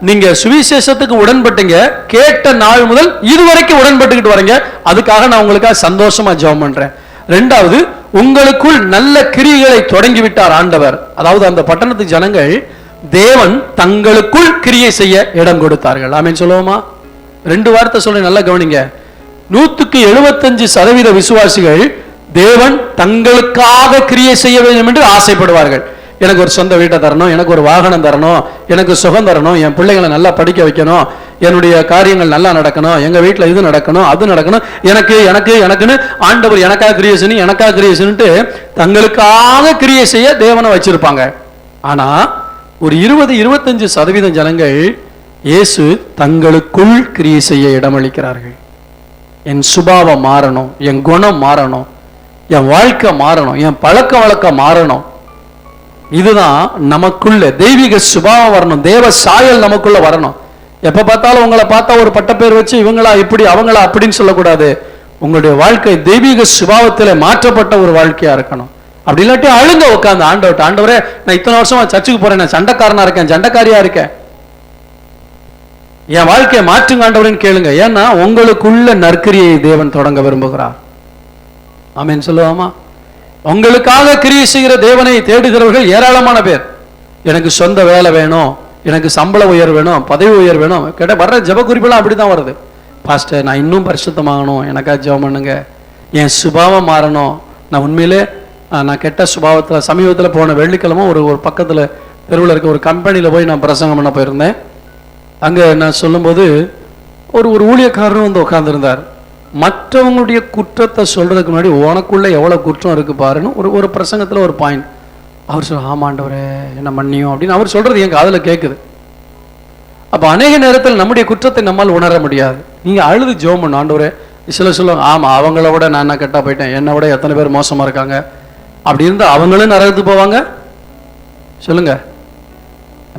நீங்க சுவிசேஷத்துக்கு உடன்பட்டீங்க, கேட்ட நாள் முதல் இதுவரைக்கும் உடன்பட்டுக்கிட்டு வரீங்க. அதுக்காக நான் உங்களுக்காக சந்தோஷமா ஜெபம் பண்றேன். 2வது, உங்களுக்குள் நல்ல கிரியைகளை தொடங்கி விட்டார் ஆண்டவர். அதாவது அந்த பட்டணத்து ஜனங்கள் தேவன் தங்களுக்குள் கிரியை செய்ய இடம் கொடுத்தார்கள். ஆமென் சொல்லுவோமா? 2 வார்த்தை சொல்றேன், நல்லா கவனிங்க. 175% விசுவாசிகள் தேவன் தங்களுக்காக கிரியை செய்ய வேண்டும் என்று ஆசைப்படுவார்கள். எனக்கு ஒரு சொந்த வீட்டை தரணும், எனக்கு ஒரு வாகனம் தரணும், எனக்கு சுகம் தரணும், என் பிள்ளைகளை நல்லா படிக்க வைக்கணும், என்னுடைய காரியங்கள் நல்லா நடக்கணும், எங்க வீட்டில் இது நடக்கணும், அது நடக்கணும், எனக்கு எனக்கு எனக்குன்னு ஆண்டவர் எனக்காக கிரியேஷன் எனக்காக கிரியேஷன்ட்டு தங்களுக்காக கிரியை செய்ய தேவனை வச்சிருப்பாங்க. ஆனா ஒரு 20-25% ஜனங்கள் இயேசு தங்களுக்குள் கிரியை செய்ய இடமளிக்கிறார்கள். என் சுபாவம் மாறணும், என் குணம் மாறணும், என் வாழ்க்கை மாறணும், என் பழக்க வழக்கம் மாறணும். இதுதான் நமக்குள்ள தெய்வீக சுபாவம் வரணும், தேவ சாயல் நமக்குள்ள வரணும். எப்ப பார்த்தாலும் உங்களை பார்த்தா ஒரு பட்டப்பேர் வச்சு இவங்களா இப்படி அவங்களா அப்படின்னு சொல்லக்கூடாது. உங்களுடைய வாழ்க்கை தெய்வீக சுபாவத்தில் மாற்றப்பட்ட ஒரு வாழ்க்கையா இருக்கணும். அப்படி இல்லாட்டி அழுங்க உட்காந்து ஆண்டவர்கிட்ட, ஆண்டவரே நான் இத்தனை வருஷமா சர்ச்சுக்கு போறேன், நான் சண்டைக்காரனா இருக்கேன், சண்டைக்காரியா இருக்கேன், என் வாழ்க்கையை மாற்றுங்க ஆண்டவரேன்னு கேளுங்க. ஏன்னா உங்களுக்குள்ள நற்கிரியை தேவன் தொடங்க விரும்புகிறார். ஆமென் சொல்லுவாமா? உங்களுக்காக கிரியை செய்கிற தேவனை தேடுகிறவர்கள் ஏராளமான பேர். எனக்கு சொந்த வேலை வேணும், எனக்கு சம்பள உயர் வேணும், பதவி உயர் வேணும். கேட்ட வர்ற ஜெப குறிப்பெல்லாம் அப்படி தான் வருது. பாஸ்டர், நான் இன்னும் பரிசுத்தமாகணும், எனக்கா ஜெபம் பண்ணுங்க. என் சுபாவம் மாறணும். நான் உண்மையிலே நான் கெட்ட சுபாவத்தில் சமீபத்தில் போன வெள்ளிக்கிழமை ஒரு பக்கத்தில் தெருவில் இருக்க ஒரு கம்பெனியில் போய் நான் பிரசங்கம் பண்ண போயிருந்தேன். அங்கே நான் சொல்லும்போது ஒரு ஊழியக்காரரும் வந்து உட்காந்துருந்தார். மற்றவங்களுடைய குற்றத்தை சொல்றதுக்கு முன்னாடி உனக்குள்ள எவ்வளவு குற்றம் இருக்கு பாருன்னு ஒரு பிரசங்கத்தில் ஒரு பாயிண்ட் அவர் சொல்ல, ஆமாண்டவரே என்ன மன்னியும் அப்படின்னு அவர் சொல்றது என் காதுல கேட்குது. அப்போ அநேக நேரத்தில் நம்முடைய குற்றத்தை நம்மால் உணர முடியாது. நீங்க அழுது ஜெபம் பண்ண, ஆண்டவரே. சில சொல்லுவாங்க, ஆமா அவங்கள விட நான் என்ன கெட்டா போயிட்டேன், என்னை விட எத்தனை பேர் மோசமா இருக்காங்க, அப்படி இருந்து அவங்களும் நரகத்துக்கு போவாங்க. சொல்லுங்க,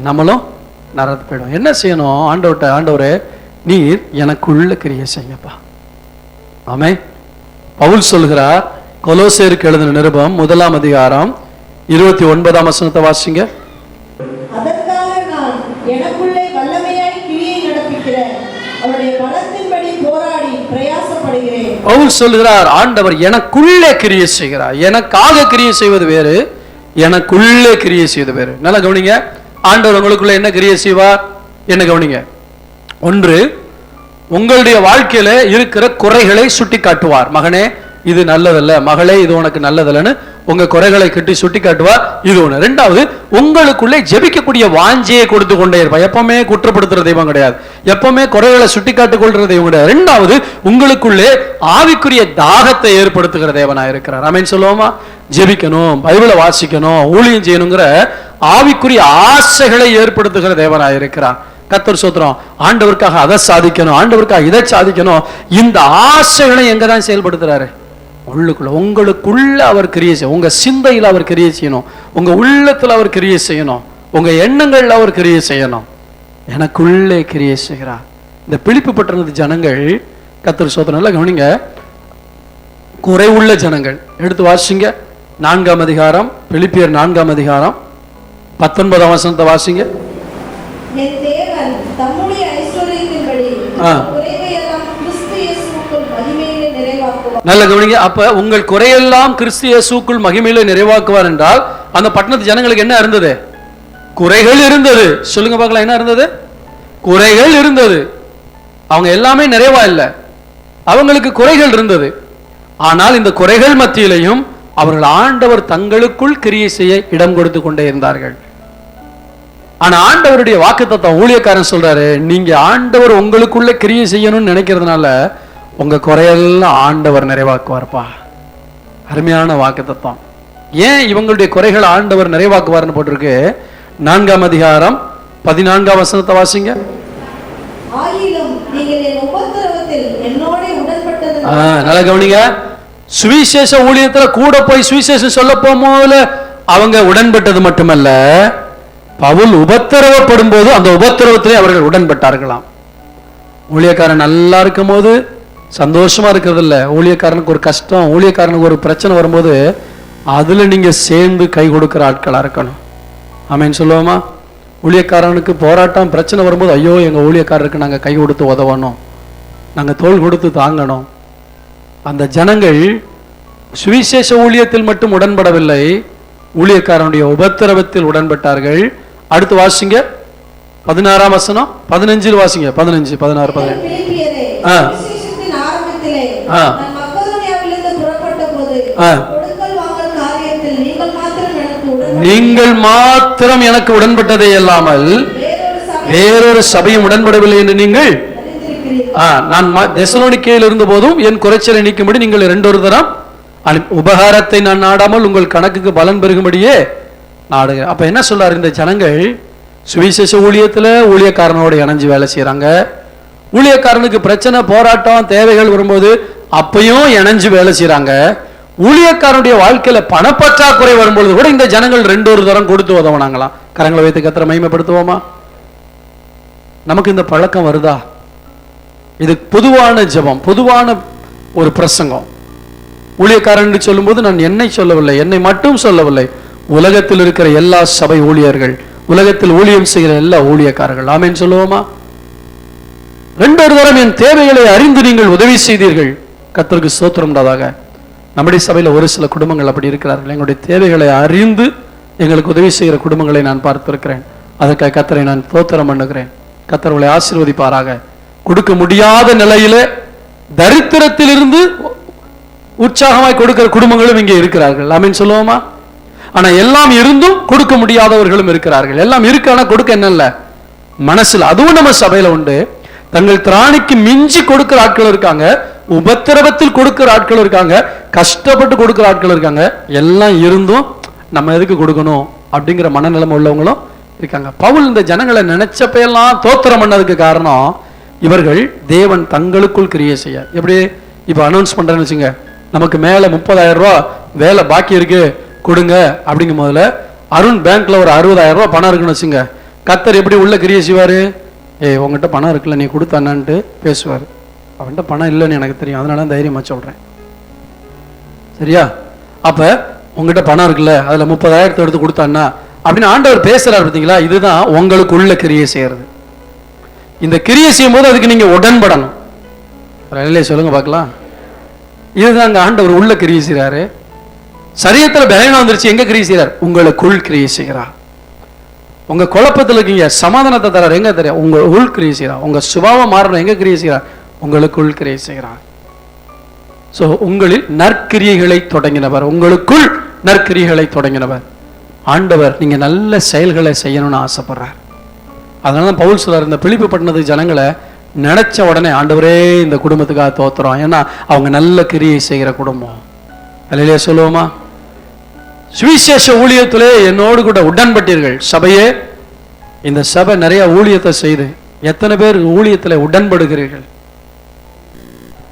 நம்மளும் நரகத்துக்கு போயிடும். என்ன செய்யணும்? ஆண்டவர்கிட்ட, ஆண்டவரே நீர் எனக்குள்ள கிரியை செய்யப்பா. ஆமே. பவுல் சொல்கிறார், கொலோசேருக்கு எழுதின நிருபம் 1ஆம் அதிகாரம் 29ஆம் வசனத்தை வாசிங்க. அதற்காக நான் எனக்குள்ளே வல்லமையாய் கிரியை நடப்பிக்கிறேன், அவருடைய பலத்தின்படி போராடி பிரயாசப்படுகிறேன். பவுல் சொல்கிறார், ஆண்டவர் எனக்குள்ளே கிரியை செய்கிறார். எனக்காக கிரியை செய்வது வேறு, எனக்குள்ளே கிரியை செய்வது வேறு. நல்லா கவனிங்க. ஆண்டவர் உங்களுக்குள்ள என்ன கிரியை செய்வார்? என்ன கவனிங்க. ஒன்று, உங்களுடைய வாழ்க்கையில இருக்கிற குறைகளை சுட்டி காட்டுவார். மகனே இது நல்லதல்ல, மகளே இது உனக்கு நல்லதல்லன்னு உங்க குறைகளை கட்டி சுட்டி காட்டுவார். இது ஒண்ணு. ரெண்டாவது, உங்களுக்குள்ளே ஜெபிக்கக்கூடிய வாஞ்சையை கொடுத்து கொண்டே இருப்பார். எப்பவுமே குற்றப்படுத்துற தெய்வம் கிடையாது, எப்பவுமே குறைகளை சுட்டி காட்டுக் கொள்ற தெய்வம் கிடையாது. ரெண்டாவது, உங்களுக்குள்ளே ஆவிக்குரிய தாகத்தை ஏற்படுத்துகிற தேவனா இருக்கிறார். ஆமென் சொல்லுவோமா? ஜெபிக்கணும், பைபிளை வாசிக்கணும், ஊழியம் செய்யணுங்கிற ஆவிக்குரிய ஆசைகளை ஏற்படுத்துகிற தேவனா இருக்கிறார். கர்த்தர் சோத்திரம். ஆண்டவருக்காக அதை சாதிக்கணும், ஆண்டவருக்காக இதை சாதிக்கணும். இந்த ஆசைகளை எங்க தான் செயல்படுத்துறாரு? உள்ளுக்குள்ள. உங்களுக்குள்ள அவர் கிரியை செய்யணும். உங்க சிந்தையில் அவர் கிரியை செய்யணும், உங்க உள்ளத்துல அவர் கிரியை செய்யணும், உங்க எண்ணங்கள்ல அவர் கிரியை செய்யணும். எனக்குள்ளே கிரியை செய்கிறார். இந்த பிலிப்பு பட்டணத்து ஜனங்கள், கர்த்தர் சோத்திரம் நல்லா கவனிங்க, குறைவுள்ள ஜனங்கள். எடுத்து வாசிங்க 4ஆம் அதிகாரம், பிலிப்பியர் 4ஆம் அதிகாரம் 19ஆம் வசனத்தை வாசிங்க. என் தேவன் தம்முடைய ஐஸ்வரியத்தின்படி குறைவையெல்லாம் கிறிஸ்து இயேசுவுக்குள் மகிமையிலே நிறைவாக்குவார். நல்ல கவனிங்க. அப்ப உங்கள் குறையெல்லாம் கிறிஸ்து இயேசுவுக்குள் மகிமையிலே நிறைவாக்குவார் என்றால் அந்த பட்டணத்து ஜனங்களுக்கு என்ன இருந்தது? குறைகள் இருந்தது. சொல்லுங்க பார்க்கலாம், என்ன இருந்தது? குறைகள் இருந்தது. அவங்க எல்லாமே நிறைவா இல்லை, அவங்களுக்கு குறைகள் இருந்தது. ஆனால் இந்த குறைகள் மத்தியிலையும் அவர்கள் ஆண்டவர் தங்களுக்குள் கிரியை செய்ய இடம் கொடுத்து கொண்டே இருந்தார்கள். ஆனா ஆண்டவருடைய வாக்குத்தத்தம் ஊழியக்காரன் சொல்றாரு, நீங்க ஆண்டவர் உங்களுக்குள்ள கிரியை செய்யணும்னு நினைக்கிறதுனால உங்க குறையெல்லாம் ஆண்டவர் நிறைவாக்குவார்ப்பா. அருமையான வாக்குத்தத்தம். ஏன் இவங்களுடைய குறைகள் ஆண்டவர் நிறைவாக்குவார்னு போட்டிருக்கு. 4ஆம் அதிகாரம் 14ஆம் வசனத்தை வாசிங்க. ஆயினும் நீங்கள் என் உபத்திரவத்தில் என்னோட உடன்பட்டது. நல்லா கவனிங்க. சுவிசேஷ ஊழியத்துல கூட போய் சுவிசேஷம் சொல்ல போகும்போது அவங்க உடன்பட்டது மட்டுமல்ல, பவுல் உபத்திரவப்படும் போது அந்த உபத்திரவத்திலே அவர்கள் உடன்பட்டார்களாம். ஊழியக்காரன் நல்லா இருக்கும் போது சந்தோஷமா இருக்கிறது இல்ல, ஊழியக்காரனுக்கு ஒரு கஷ்டம், ஊழியக்காரனுக்கு ஒரு பிரச்சனை வரும்போது அதுல நீங்க சேர்ந்து கை கொடுக்கிற ஆட்களா இருக்கணும். ஆமேன்னு சொல்லுவோமா? ஊழியக்காரனுக்கு போராட்டம் பிரச்சனை வரும்போது, ஐயோ எங்க ஊழியக்காரருக்கு நாங்க கை கொடுத்து உதவணும், நாங்க தோள் கொடுத்து தாங்கணும். அந்த ஜனங்கள் சுவிசேஷ ஊழியத்தில் மட்டும் உடன்படவில்லை, ஊழியக்காரனுடைய உபத்திரவத்தில் உடன்பட்டார்கள். அடுத்து வாசிங்க 16ஆம் வசனம், 15 வாசிங்க. 15, 16, 17. நீங்கள் மாத்திரம் எனக்கு உடன்பட்டதே இல்லாமல் வேறொரு சபையும் உடன்படவில்லை என்று நீங்கள் நான் தெசலோனிக்கேயில் இருந்த போதும் என் குறைச்சலை நீக்கும்படி நீங்கள் 2 தரம் உபகாரத்தை நான் நாடாமல் உங்கள் கணக்குக்கு பலன் பெருகும்படியே நாடுங்க. அப்ப என்ன சொல்றாரு? இந்த ஜனங்கள் சுவிசேஷ ஊழியத்துல ஊழியக்காரனோட இணைஞ்சு வேலை செய்யறாங்க. ஊழியக்காரனுக்கு பிரச்சனை, போராட்டம், தேவைகள் வரும்போது அப்பயும் இணைஞ்சு வேலை செய்யறாங்க. ஊழியக்காரனுடைய வாழ்க்கையில பணப்பற்றாக்குறை வரும்பொழுது கூட இந்த ஜனங்கள் 2 தரம் கொடுத்து உதவுனாங்களாம். கரங்களை வைத்து கர்த்தரை மகிமைப்படுத்துவோமா? நமக்கு இந்த பழக்கம் வருதா? இது பொதுவான ஜெபம், பொதுவான ஒரு பிரசங்கம். ஊழியக்காரன் சொல்லும்போது நான் என்னை சொல்லவில்லை, என்னை மட்டும் சொல்லவில்லை, உலகத்தில் இருக்கிற எல்லா சபை ஊழியர்கள், உலகத்தில் ஊழியம் செய்கிற எல்லா ஊழியக்காரர்கள். ஆமென் சொல்லுவோமா? 2 தரம் என் தேவைகளை அறிந்து நீங்கள் உதவி செய்தீர்கள். கர்த்தருக்கு ஸ்தோத்திரம் உண்டாதாக. நம்முடைய சபையில் ஒரு சில குடும்பங்கள் அப்படி இருக்கிறார்கள். எங்களுடைய தேவைகளை அறிந்து எங்களுக்கு உதவி செய்கிற குடும்பங்களை நான் பார்த்திருக்கிறேன். அதற்காக கர்த்தரை நான் ஸ்தோத்திரம் பண்ணுகிறேன். கர்த்தர் உங்களை ஆசீர்வதிப்பாராக. கொடுக்க முடியாத நிலையில தரித்திரத்திலிருந்து உற்சாகமாய் கொடுக்கிற குடும்பங்களும் இங்கே இருக்கிறார்கள். ஆமென் சொல்லுவோமா? ஆனா எல்லாம் இருந்தும் கொடுக்க முடியாதவர்களும் இருக்கிறார்கள். எல்லாம் இருக்கு, ஆனா கொடுக்க என்ன இல்ல மனசுல. அதுவும் நம்ம சபையில உண்டு. தங்கள் திராணிக்கு மிஞ்சி கொடுக்கிற ஆட்கள் இருக்காங்க, உபத்திரவத்தில் கொடுக்கிற ஆட்கள் இருக்காங்க, கஷ்டப்பட்டு கொடுக்கிற ஆட்கள் இருக்காங்க. எல்லாம் இருந்தும் நம்ம எதுக்கு கொடுக்கணும் அப்படிங்கிற மனநிலைமை உள்ளவங்களும் இருக்காங்க. பவுல் இந்த ஜனங்களை நினைச்சப்பெல்லாம் தோத்திரம் பண்ணதுக்கு காரணம், இவர்கள் தேவன் தங்களுக்குள் கிரியை செய்ய. எப்படி இப்ப அனௌன்ஸ் பண்றேன்னு வச்சுங்க, நமக்கு மேல 30,000 ரூபாய் வேலை பாக்கி இருக்கு கொடுங்க அப்படிங்கும் போதுல அருண் பேங்க்ல ஒரு 60,000 ரூபாய் பணம் இருக்குன்னு வச்சுங்க, கர்த்தர் எப்படி உள்ள கிரியை செய்வாரு? உங்ககிட்ட பணம் இருக்குல்ல, நீ கொடுத்தானான்ட்டு பேசுவார். அவன்கிட்ட பணம் இல்லைன்னு எனக்கு தெரியும், அதனால தைரியமா சொல்றேன், சரியா? அப்ப உங்ககிட்ட பணம் இருக்குல்ல, அதுல 30,000 எடுத்து கொடுத்தான்னா அப்படின்னு ஆண்டவர் பேசுறாரு. பார்த்தீங்களா? இதுதான் உங்களுக்கு உள்ள கிரியை செய்யறது. இந்த கிரியை செய்யும் போது அதுக்கு நீங்க உடன்படணும். சொல்லுங்க பார்க்கலாம். இதுதான் அங்க ஆண்டவர் உள்ள கிரியை செய்யறாரு. சரீரத்துல பலவீனம் வந்துருச்சு, எங்க கிரியை செய்யறார்? உங்களுக்குள் கிரியை செய்கிறார். உங்க குழப்பத்தில் இருக்கீங்க, சமாதானத்தை தரார், எங்க தெரியும்? உங்க உள் கிரியை செய்கிறார். உங்க சுபாவம் மாறணும், எங்க கிரியை செய்கிறார்? உங்களுக்குள் கிரியை செய்கிறார். சோ உங்களில் நற்கிரியைகளை தொடங்கினவர், உங்களுக்குள் நற்கிரியைகளை தொடங்கினவர் ஆண்டவர். நீங்க நல்ல செயல்களை செய்யணும்னு ஆசைப்படுறார். அதனாலதான் பவுல் சொல்றார், இந்த பிலிப்பி பட்டணத்து ஜனங்களை நினைச்ச உடனே ஆண்டவரே இந்த குடும்பத்துக்காக தோத்துறோம், ஏன்னா அவங்க நல்ல கிரியை செய்கிற குடும்பம். அல்லேலூயா சொல்லுவோமா? சுவிசேஷ ஊழியத்திலே என்னோடு கூட உடன்பட்டீர்கள். சபையே, இந்த சபை நிறைய ஊழியத்தை செய்து எத்தனை பேர் ஊழியத்தில் உடன்படுகிறீர்கள்?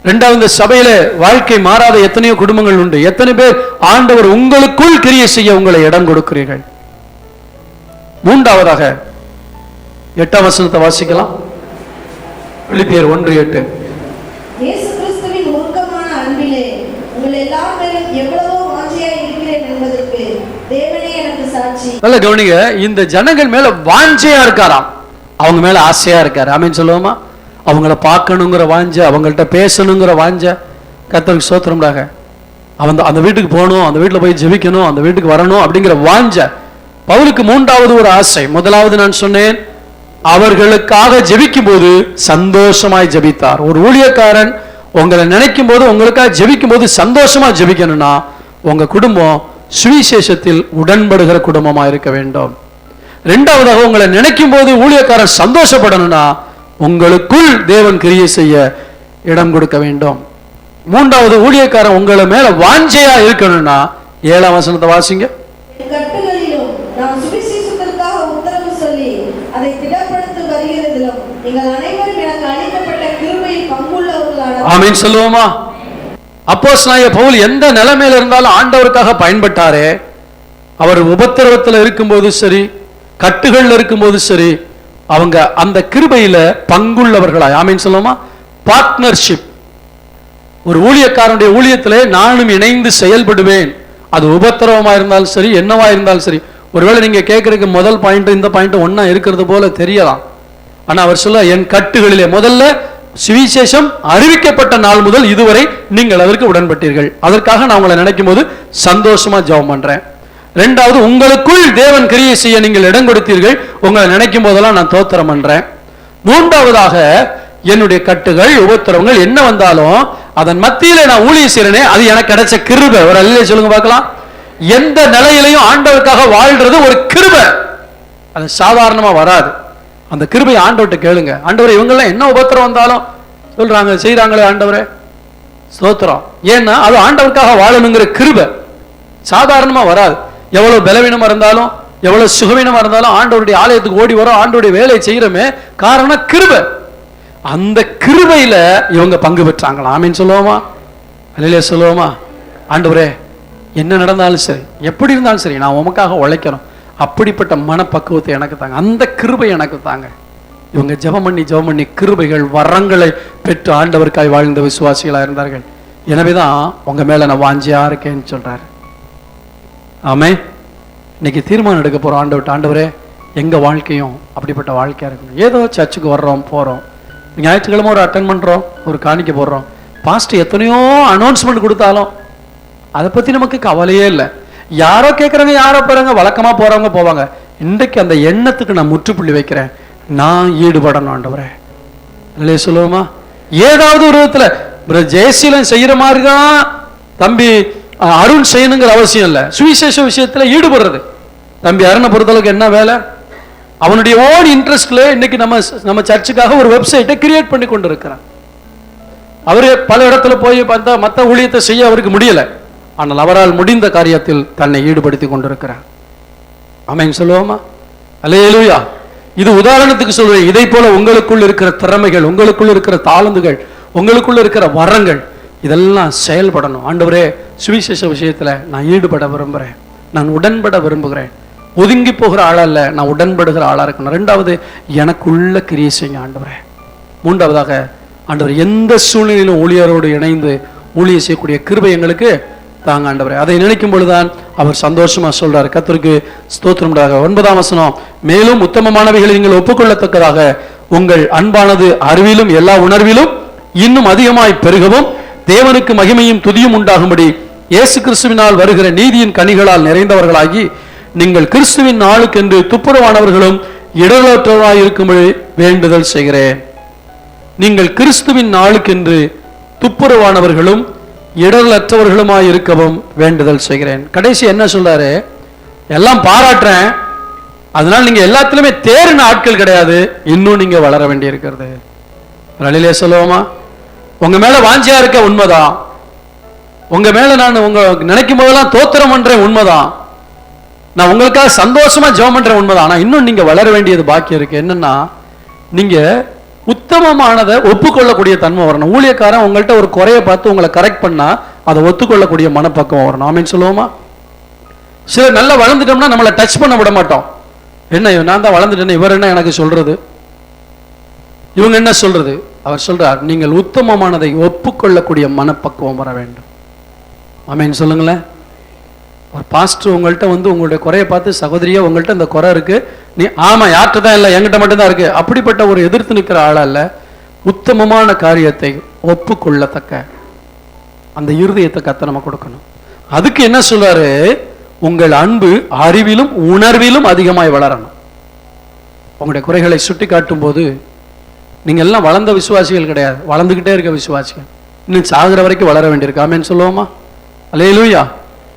இரண்டாவது, இந்த சபையில வாழ்க்கை மாறாத எத்தனையோ குடும்பங்கள் உண்டு. எத்தனை பேர் ஆண்டவர் உங்களுக்குள் கிரியை செய்ய உங்களை இடம் கொடுக்கிறீர்கள்? மூன்றாவதாக 8ஆம் வசனத்தை வாசிக்கலாம். பிலிப்பியர் 1:8. இயேசு கிறிஸ்துவின் உருக்கமான அன்பிலே உங்கள் எல்லார் மேலும் எவ்வளவோ வாஞ்சையாய் இருக்கிறேன் என்பதற்கு தேவனே எனக்கு சாட்சி. நல்ல கவனிங்க, இந்த ஜனங்கள் மேல வாஞ்சையா இருக்காராம், அவங்க மேல ஆசையா இருக்காரு. ஆமென் சொல்லுவோமா? அவங்கள பார்க்கணுங்கிற வாஞ்சை, அவங்கள்ட்ட பேசணுங்கிற வாஞ்சை. கர்த்தருக்கு ஸ்தோத்திரம்டாக. அந்த வீட்டுக்கு போகணும், அந்த வீட்டுல போய் ஜெபிக்கணும், அந்த வீட்டுக்கு வரணும் அப்படிங்கிற வாஞ்சை பவுலுக்கு. மூன்றாவது ஒரு ஆசை. முதலாவது நான் சொன்னேன், அவர்களுக்காக ஜெபிக்கும் போது சந்தோஷமாய் ஜெபித்தார். ஒரு ஊழியக்காரன் உங்களை நினைக்கும் போது, உங்களுக்காக ஜெபிக்கும் போது சந்தோஷமா ஜெபிக்கணும்னா உங்க குடும்பம் சுவிசேஷத்தில் உடன்படுகிற குடும்பமா இருக்க வேண்டும். இரண்டாவதாக, உங்களை நினைக்கும் போது ஊழியக்காரன் சந்தோஷப்படணும்னா உங்களுக்குள் தேவன் கிரியை செய்ய இடம் கொடுக்க வேண்டும். மூன்றாவது, ஊழியக்காரன் உங்களை மேல வாஞ்சையா இருக்கணும்னா 7ஆம் வசனத்தை வாசிங்க. கட்டுகளிலும் நாம் சுவிசேஷத்திற்காக உத்தரவு சொல்லி அதை திடப்படுத்தி வருகிறதிலும் நீங்கள் அனைவரும் எனக்கு அளிக்கப்பட்ட கிருபையில் பங்குள்ளவர்களான. ஆமென் சொல்லுவோமா? அப்போஸ்தலனாகிய பவுல் எந்த நிலைமையில இருந்தாலும் ஆண்டவருக்காக பயன்பட்டாரே. அவர் உபத்திரவத்தில் இருக்கும்போது சரி, கட்டுகள்ல இருக்கும்போது சரி, அவங்க அந்த கிருபையில பங்குள்ளவர்களாய். ஆமென் சொல்லுவோமா? பார்ட்னர்ஷிப். ஒரு ஊழியக்காரனுடைய ஊழியத்திலே நானும் இணைந்து செயல்படுவேன். அது உபத்திரவமா இருந்தாலும் சரி, என்னவா இருந்தாலும் சரி. ஒருவேளை நீங்க கேட்கறதுக்கு முதல் பாயிண்ட் இந்த பாயிண்ட் ஒன்னா இருக்கிறது போல தெரியலாம். ஆனா அவர் சொல்ல, என் கட்டுகளிலே முதல்ல சுவிசேஷம் அறிவிக்கப்பட்ட நாள் முதல் இதுவரை நீங்கள் அதற்கு உடன்பட்டீர்கள். அதற்காக நான் உங்களை நினைக்கும் போது சந்தோஷமா ஜெபம் பண்றேன். இரண்டாவது, உங்களுக்குள் தேவன் கிரியை செய்ய நீங்கள் இடம் கொடுத்தீர்கள். உங்களை நினைக்கும் போதெல்லாம் நான் தோத்திரம் பண்றேன். மூன்றாவதாக, என்னுடைய கட்டுகள் உபத்திரவங்கள் என்ன வந்தாலும் அதன் மத்தியில நான் ஊழியம் செய்யறேனே, அது எனக்கு கிடைச்ச கிருபை. ஒரு அல்லேலூயா சொல்லுங்க பார்க்கலாம். எந்த நிலையிலையும் ஆண்டவருக்காக வாழ்றது ஒரு கிருபை, அது சாதாரணமா வராது. அந்த கிருபை ஆண்டவர்கிட்ட கேளுங்க. ஆண்டவரே, இவங்கெல்லாம் என்ன உபத்திரம் வந்தாலும் சொல்றாங்க செய்யறாங்களே ஆண்டவரே, ஸ்தோத்திரம். ஏன்னா அது ஆண்டவருக்காக வாழணுங்கிற கிருபை சாதாரணமா வராது. எவ்வளவு பலவீனமா இருந்தாலும், எவ்வளவு சுகவீனமா இருந்தாலும் ஆண்டவருடைய ஆலயத்துக்கு ஓடி வரோம், ஆண்டவருடைய வேலையை செய்யறோமே, காரணம் கிருபை. அந்த கிருபையில இவங்க பங்கு பெற்றாங்களா? ஆமீன் சொல்லுவோமா? அல்லேலூயா சொல்லுவோமா? ஆண்டவரே, என்ன நடந்தாலும் சரி, எப்படி இருந்தாலும் சரி, நான் உமக்காக உழைக்கணும், அப்படிப்பட்ட மனப்பக்குவத்தை எனக்கு தாங்க, அந்த கிருபை எனக்கு தாங்க. இவங்க ஜெபம் பண்ணி கிருபைகள் வரங்களை பெற்று ஆண்டவருக்காய் வாழ்ந்த விசுவாசிகளா இருந்தார்கள். எனவேதான் உங்க மேல நான் வாஞ்சியா இருக்கேன்னு சொல்றாரு. ஆமே. இன்னைக்கு தீர்மானம் எடுக்க போறோம் ஆண்டவர்கிட்ட, ஆண்டவரே எங்க வாழ்க்கையும் அப்படிப்பட்ட வாழ்க்கையா இருக்கணும். ஏதோ சர்ச்சுக்கு வர்றோம் போறோம், ஞாயிற்றுக்கிழமை ஒரு அட்டன் பண்றோம், ஒரு காணிக்க போடுறோம், பாஸ்ட் எத்தனையோ அனௌன்ஸ்மெண்ட் கொடுத்தாலும் அதை பத்தி நமக்கு கவலையே இல்லை. யாரோ கேட்கறாங்க, யாரோ போறாங்க, வழக்கமா போறவங்க போவாங்க. இன்றைக்கு அந்த எண்ணத்துக்கு நான் முற்றுப்புள்ளி வைக்கிறேன். நான் ஈடுபடணும் ஆண்டவரே. இல்லையே சொல்லுவோமா? ஏதாவது ஒரு விதத்துல ஜெயசீலன் செய்யற மாதிரிதான் தம்பி அருண் செய்யணுங்கிற அவசியம் இல்லை. சுவிசேஷ விஷயத்துல ஈடுபடுறது. தம்பி அருணை பொறுத்தளவுக்கு என்ன வேலை? அவனுடைய ஓன் இன்ட்ரெஸ்ட்ல இன்னைக்கு நம்ம சர்ச்சுக்காக ஒரு வெப்சைட்டை கிரியேட் பண்ணி கொண்டு இருக்கிறான். அவரு பல இடத்துல போய் பார்த்தா மற்ற ஊழியத்தை செய்ய அவருக்கு முடியல. ஆனால் அவரால் முடிந்த காரியத்தில் தன்னை ஈடுபடுத்தி கொண்டிருக்கிறார். ஆமென் சொல்லுவோமா? அல்லேலூயா. இது உதாரணத்துக்கு சொல்றேன். இதை போல உங்களுக்குள் இருக்கிற திறமைகள், உங்களுக்குள் இருக்கிற தாளந்துகள், உங்களுக்குள்ள இருக்கிற வரங்கள் இதெல்லாம் செயல்படணும். ஆண்டவரே, சுவிசேஷ விஷயத்துல நான் ஈடுபட விரும்புகிறேன், நான் உடன்பட விரும்புகிறேன். ஒதுங்கி போகிற ஆளா இல்ல, நான் உடன்படுகிற ஆளா இருக்கணும். ரெண்டாவது, எனக்குள்ள கிரியை செய்யுங்க ஆண்டவரே. மூன்றாவதாக, ஆண்டவர் எந்த சூழ்நிலையிலும் ஊழியரோடு இணைந்து ஊழிய செய்யக்கூடிய கிருபை எங்களுக்கு தாங்க ஆண்டவரே. அதை நினைக்கும் பொழுதுதான் அவர் சந்தோஷமா சொல்றாரு. கர்த்தருக்கு ஸ்தோத்திரம். 9ஆம் வசனம், மேலும் உத்தமமானவைகளை நீங்கள் ஒப்புக்கொள்ளத்தக்கதாக உங்கள் அன்பானது அறிவிலும் எல்லா உணர்விலும் இன்னும் அதிகமாய் பெருகவும் தேவனுக்கு மகிமையும் துதியும் உண்டாகும்படி இயேசு கிறிஸ்துவினால் வருகிற நீதியின் கனிகளால் நிறைந்தவர்களாகி நீங்கள் கிறிஸ்துவின் நாளுக்கென்று துப்புரவானவர்களும் இடரற்றவராய் இருக்கும்படி வேண்டுதல் செய்கிறேன். நீங்கள் கிறிஸ்துவின் நாளுக்கென்று துப்புரவானவர்களும் இடரற்றவர்களுமாய் இருக்கவும் வேண்டுதல் செய்கிறேன். கடைசி என்ன சொல்றாரு? எல்லாம் பாராட்டுறேன், அதனால நீங்க எல்லாத்திலுமே தேறின ஆட்கள் கிடையாது, இன்னும் நீங்க வளர வேண்டி இருக்கிறது. வழியிலே சொல்லுவோமா? உங்க மேல வாஞ்சியா இருக்க உண்மைதான், உங்க மேல நான் உங்க நினைக்கும் போதெல்லாம் தோத்திரம் பண்றேன் உண்மைதான், நான் உங்களுக்காக சந்தோஷமா ஜெபம் பண்றேன் உண்மைதான். ஆனா இன்னும் நீங்க வளர வேண்டியது பாக்கியம் இருக்கு. என்னன்னா, நீங்க உத்தமமானதை ஒப்புக்கொள்ளக்கூடிய தன்மை வரணும். ஊழியக்காரன் உங்கள்கிட்ட ஒரு குறையை பார்த்து உங்களை கரெக்ட் பண்ணா அதை ஒத்துக்கொள்ளக்கூடிய மனப்பக்குவம் வரணும். ஆமீன் சொல்லுவோமா? சிலர் நல்லா வளர்ந்துட்டோம்னா நம்மளை டச் பண்ண விட மாட்டோம். என்ன நான் தான் வளர்ந்துட்டேன்னு இவர் என்ன எனக்கு சொல்றது, இவங்க என்ன சொல்றது? அவர் சொல்றார், நீங்கள் உத்தமமானதை ஒப்புக்கொள்ளக்கூடிய மனப்பக்குவம் வர வேண்டும். ஆமீன் சொல்லுங்களேன். ஒரு பாஸ்டர் உங்கள்கிட்ட வந்து உங்களுடைய குறையை பார்த்து, சகோதரியா உங்கள்கிட்ட இந்த குறை இருக்கு, நீ ஆமா யார்கிட்ட தான் இல்லை என்கிட்ட மட்டும்தான் இருக்கு, அப்படிப்பட்ட ஒரு எதிர்த்து நிற்கிற ஆளா இல்ல, உத்தமமான காரியத்தை ஒப்புக்கொள்ளத்தக்க அந்த இருதயத்தை கத்த நம்ம கொடுக்கணும். அதுக்கு என்ன சொல்றாரு? உங்கள் அன்பு அறிவிலும் உணர்விலும் அதிகமாய் வளரணும். உங்களுடைய குறைகளை சுட்டி காட்டும் போது, நீங்க எல்லாம் வளர்ந்த விசுவாசிகள் கிடையாது, வளர்ந்துகிட்டே இருக்க விசுவாசிகள், இன்னும் சாகுற வரைக்கும் வளர வேண்டியிருக்கு. ஆமேன்னு சொல்லுவோமா? அல்லேலூயா.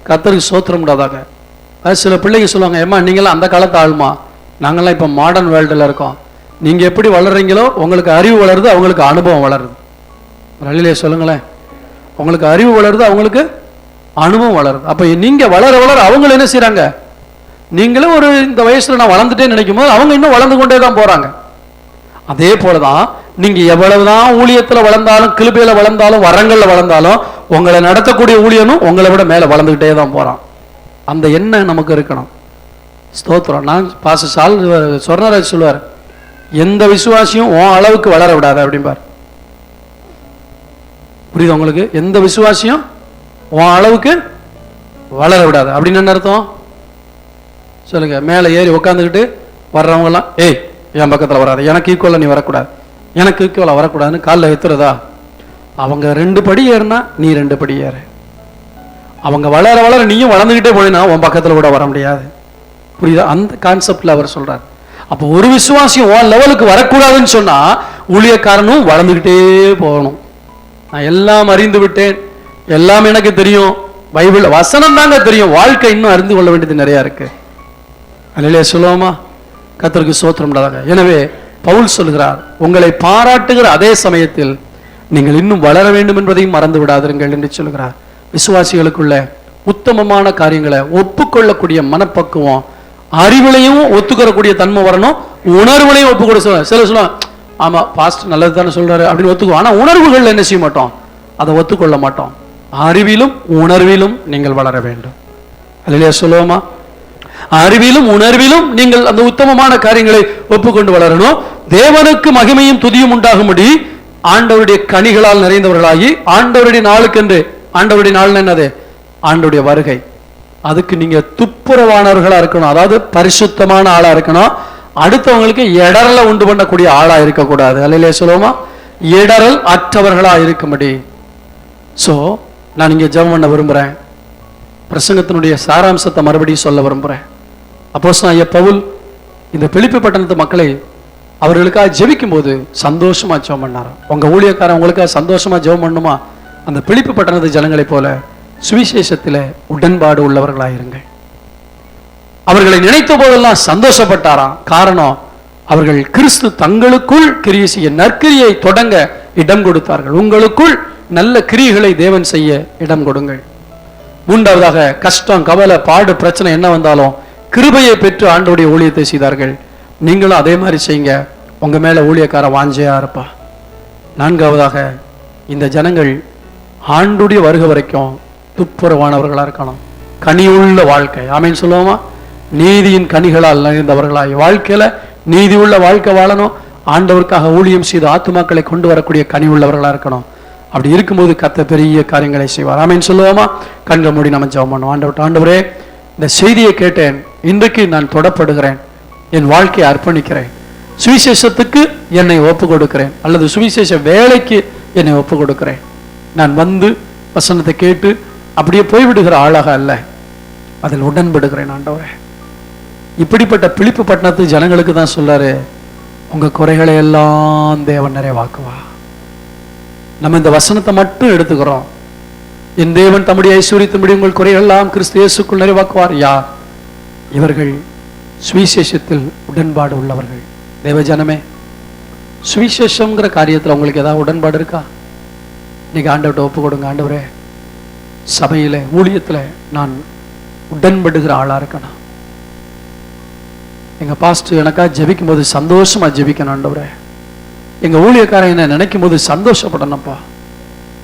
கர்த்தருக்கு ஸ்தோத்திரம் உண்டாதாக. சில பிள்ளைங்க சொல்லுவாங்க, ஏம்மா நீங்களாம் அந்த காலத்து ஆளுமா, நாங்கள்லாம் இப்போ மாடர்ன் வேர்ல்டில் இருக்கோம், நீங்கள் எப்படி வளர்றீங்களோ உங்களுக்கு அறிவு வளருது, அவங்களுக்கு அனுபவம் வளருது. வழியிலே சொல்லுங்களேன், உங்களுக்கு அறிவு வளருது, அவங்களுக்கு அனுபவம் வளருது. அப்போ நீங்கள் வளர வளர அவங்க என்ன செய்கிறாங்க? நீங்களும் ஒரு இந்த வயசில் நான் வளர்ந்துட்டேன்னு நினைக்கும் போது அவங்க இன்னும் வளர்ந்து கொண்டே தான் போகிறாங்க. அதே போலதான் நீங்க எவ்வளவுதான் ஊழியத்தில் வளர்ந்தாலும், கிருபையில வளர்ந்தாலும், வரங்கள்ல வளர்ந்தாலும், உங்களை நடத்தக்கூடிய ஊழியனும் உங்களை விட மேல வளர்ந்துகிட்டே தான் போறான். அந்த எண்ணம் நமக்கு இருக்கணும். ஸ்தோத்திரம். நான் பாஸ்டர் சொர்ணராஜ் சொல்லுவார், எந்த விசுவாசியும் உன் அளவுக்கு வளர விடாத அப்படிம்பார். புரியுது உங்களுக்கு? எந்த விசுவாசியும் உன் அளவுக்கு வளர விடாத அப்படின்னு என்ன அர்த்தம் சொல்லுங்க? மேலே ஏறி உட்காந்துக்கிட்டு வர்றவங்க எல்லாம், ஏய் என் பக்கத்தில் வராது, எனக்கு ஈக்குவலாக நீ வரக்கூடாது, எனக்கு ஈக்குவலாக வரக்கூடாதுன்னு காலில் எத்துறதா? அவங்க 2 படி ஏறுனா நீ 2 படி ஏறு. அவங்க வளர வளர நீயும் வளர்ந்துக்கிட்டே போயினா உன் பக்கத்தில் கூட வர முடியாது. புரியுதா? அந்த கான்செப்ட்ல அவர் சொல்றார். அப்போ ஒரு விசுவாசியும் உன் லெவலுக்கு வரக்கூடாதுன்னு சொன்னா ஊழியக்காரனும் வளர்ந்துக்கிட்டே போகணும். நான் எல்லாம் அறிந்து விட்டேன், எல்லாம் எனக்கு தெரியும், பைபிள் வசனம் தாங்க தெரியும், வாழ்க்கை இன்னும் அறிந்து கொள்ள வேண்டியது நிறைய இருக்கு. அல்லேலூயா சொல்லுவோமா? கர்த்தருக்கு ஸ்தோத்திரம் உண்டாதாக. எனவே பவுல் சொல்கிறார், உங்களை பாராட்டுகிற அதே சமயத்தில் நீங்கள் இன்னும் வளர வேண்டும் என்பதையும் மறந்து விடாதீர்கள் என்று சொல்கிறார். விசுவாசிகளுக்குள்ள உத்தமமான காரியங்களை ஒப்புக்கொள்ளக்கூடிய மனப்பக்குவம், அறிவிலையும் ஒத்துக்கிறக்கூடிய தன்மை வரணும், உணர்வுலையும் ஒப்புக்கொள்ள. சில சொல்லுவாங்க, ஆமா பாஸ்டர் நல்லது தானே சொல்றாரு அப்படின்னு ஒத்துக்குவோம், ஆனா உணர்வுகள் என்ன செய்ய மாட்டோம், அதை ஒத்துக்கொள்ள மாட்டோம். அறிவிலும் உணர்விலும் நீங்கள் வளர வேண்டும். அல்லேலூயா சொல்லுவோமா? அறிவிலும் உணர்விலும் நீங்கள் அந்த உத்தமமான காரியங்களை ஒப்புக்கொண்டு வளரணும். தேவனுக்கு மகிமையும் துதியும் உண்டாகும்படி ஆண்டவருடைய கனிகளால் நிறைந்தவர்களாகி, ஆண்டவருடைய நாளுக்கென்று, ஆண்டவருடைய நாள் என்னது? ஆண்டவருடைய வருகை. அதுக்கு நீங்க துப்புரவானவர்களா இருக்கணும், அதாவது பரிசுத்தமான ஆளா இருக்கணும். அடுத்தவங்களுக்கு இடரல உண்டு பண்ணக்கூடிய ஆளா இருக்கக்கூடாது. அல்லேலூயா சொல்லுவோமா? இடரல் அற்றவர்களா இருக்கும்படி. சோ நான் இங்க ஜெபம் பண்ண விரும்புறேன். பிரசங்கத்தினுடைய சாராம்சத்தை மறுபடியும் சொல்ல விரும்புகிறேன். அப்போஸ்தலனாகிய பவுல் இந்த பிலிப்பி பட்டணத்து மக்களை அவர்களுக்காக ஜெபிக்கும் போது சந்தோஷமா ஜெபம் பண்ணார். உங்க ஊழியக்காரன் உங்களுக்காக சந்தோஷமா ஜெபம் பண்ணுமா? அந்த பிலிப்பி பட்டணத்து ஜனங்களைப் போல சுவிசேஷத்தில் உடன்பாடு உள்ளவர்களாயிருங்கள். அவர்களை நினைத்த போதெல்லாம் சந்தோஷப்பட்டாராம். காரணம், அவர்கள் கிறிஸ்து தங்களுக்குள் கிரியை செய்ய நற்கிரியை தொடங்க இடம் கொடுத்தார்கள். உங்களுக்குள் நல்ல கிரியைகளை தேவன் செய்ய இடம் கொடுங்கள். மூன்றாவதாக, கஷ்டம், கவலை, பாடு, பிரச்சனை என்ன வந்தாலும் கிருபையை பெற்று ஆண்டவருடைய ஊழியத்தை செய்தார்கள். நீங்களும் அதே மாதிரி செய்யுங்க. உங்க மேல ஊழியக்கார வாஞ்சையா இருப்பா. நான்காவதாக, இந்த ஜனங்கள் ஆண்டுடைய வருகை வரைக்கும் துப்புரவானவர்களா இருக்கணும். கனியுள்ள வாழ்க்கை, ஆமேன் சொல்லுவோமா? நீதியின் கனிகளால் நிறைந்தவர்களாய் வாழ்க்கையில நீதி உள்ள வாழ்க்கை வாழணும். ஆண்டவருக்காக ஊழியம் செய்து ஆத்துமாக்களை கொண்டு வரக்கூடிய கனி உள்ளவர்களா இருக்கணும். அப்படி இருக்கும்போது கர்த்தர் பெரிய காரியங்களை செய்வார். ஆமேன் சொல்லுவோமா? கண்கள் மூடி நம்ம ஜெபம் பண்ணுவோம். ஆண்டவரே, இந்த செய்தியை கேட்டேன். இன்றைக்கு நான் தொடப்படுகிறேன். என் வாழ்க்கையை அர்ப்பணிக்கிறேன். சுவிசேஷத்துக்கு என்னை ஒப்பு கொடுக்கிறேன், அல்லது சுவிசேஷ வேலைக்கு என்னை ஒப்பு கொடுக்கிறேன். நான் வந்து வசனத்தை கேட்டு அப்படியே போய்விடுகிற ஆளாக அல்ல, அதில் உடன்படுகிறேன். ஆண்டவரே, இப்படிப்பட்ட பிலிப்பி பட்டணத்து ஜனங்களுக்கு தான் சொல்றாரு, உங்க குறைகளை எல்லாம் தேவன் நிறைவாக்குவா. நம்ம இந்த வசனத்தை மட்டும் எடுத்துக்கிறோம். என் தேவன் தம்முடைய ஐஸ்வரியத்தின்படி உங்கள் குறைகள் எல்லாம் கிறிஸ்து இயேசுக்குள் நிறைவாக்குவார். யார்? இவர்கள் சுவிசேஷத்தில் உடன்பாடு உள்ளவர்கள். தேவஜனமே, சுவிசேஷங்கிற காரியத்தில் உங்களுக்கு ஏதாவது உடன்பாடு இருக்கா? இன்னைக்கு ஆண்டவர்கிட்ட ஒப்பு கொடுங்க. ஆண்டவரே, சபையில ஊழியத்தில் நான் உடன்படுகிற ஆளா இருக்கணும். எங்க பாஸ்டர் எனக்கா ஜெபிக்கும் போது சந்தோஷமா ஜெபிக்கணும். ஆண்டவரே, எங்க ஊழியக்காரன் என்ன நினைக்கும் போது சந்தோஷப்படணும்ப்பா.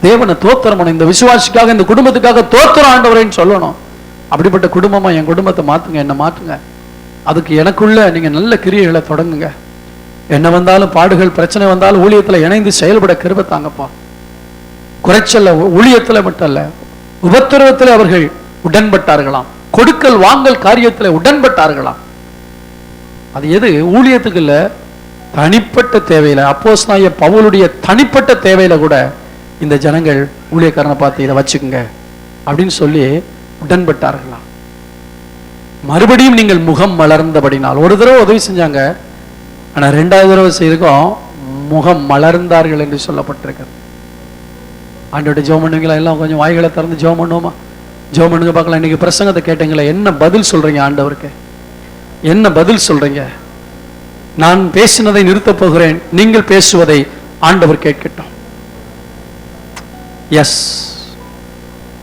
தேவனை தோத்திரம், இந்த விசுவாசிக்காக, இந்த குடும்பத்துக்காக தோத்திரம் ஆண்டவரேன்னு சொல்லணும். அப்படிப்பட்ட குடும்பமா என் குடும்பத்தை மாத்துங்க, என்ன மாத்துங்க. அதுக்கு எனக்குள்ள நீங்க நல்ல கிரியைகளை தொடங்குங்க. என்ன வந்தாலும், பாடுகள் பிரச்சனை வந்தாலும் ஊழியத்துல இணைந்து செயல்பட கிருபை தாங்கப்பா. குறைச்சல்ல, ஊழியத்துல மட்டும் அல்ல, உபத்திரவத்தில் அவர்கள் உடன்பட்டார்களாம். கொடுக்கல் வாங்கல் காரியத்துல உடன்பட்டார்களாம். அது எது? ஊழியத்துக்கு இல்ல, தனிப்பட்ட தேவையில. அப்போஸ்தலனாகிய பவுலுடைய தனிப்பட்ட தேவையில கூட இந்த ஜனங்கள் ஊழியக்காரனை பார்த்து இதை வச்சுக்குங்க அப்படின்னு சொல்லி உடன்பட்டார்களாம். மறுபடியும் நீங்கள் முகம் மலர்ந்தபடினால், ஒரு தடவை உதவி செஞ்சாங்க, ஆனா 2வது தடவை செய்திருக்கோம், முகம் மலர்ந்தார்கள் என்று சொல்லப்பட்டிருக்கிறது. ஆண்டோட ஜெபம் பண்ணுவீங்களா? எல்லாம் கொஞ்சம் வாய்களை திறந்து ஜெபம் பண்ணுவோமா? ஜெபம் பண்ணுங்க பார்க்கலாம். இன்னைக்கு பிரசங்கத்தை கேட்டீங்களா? என்ன பதில் சொல்றீங்க ஆண்டவருக்கு? என்ன பதில் சொல்றீங்க? நான் பேசினதை நிறுத்தப் போகிறேன், நீங்கள் பேசுவதை ஆண்டவர் கேட்கட்டும். எஸ்,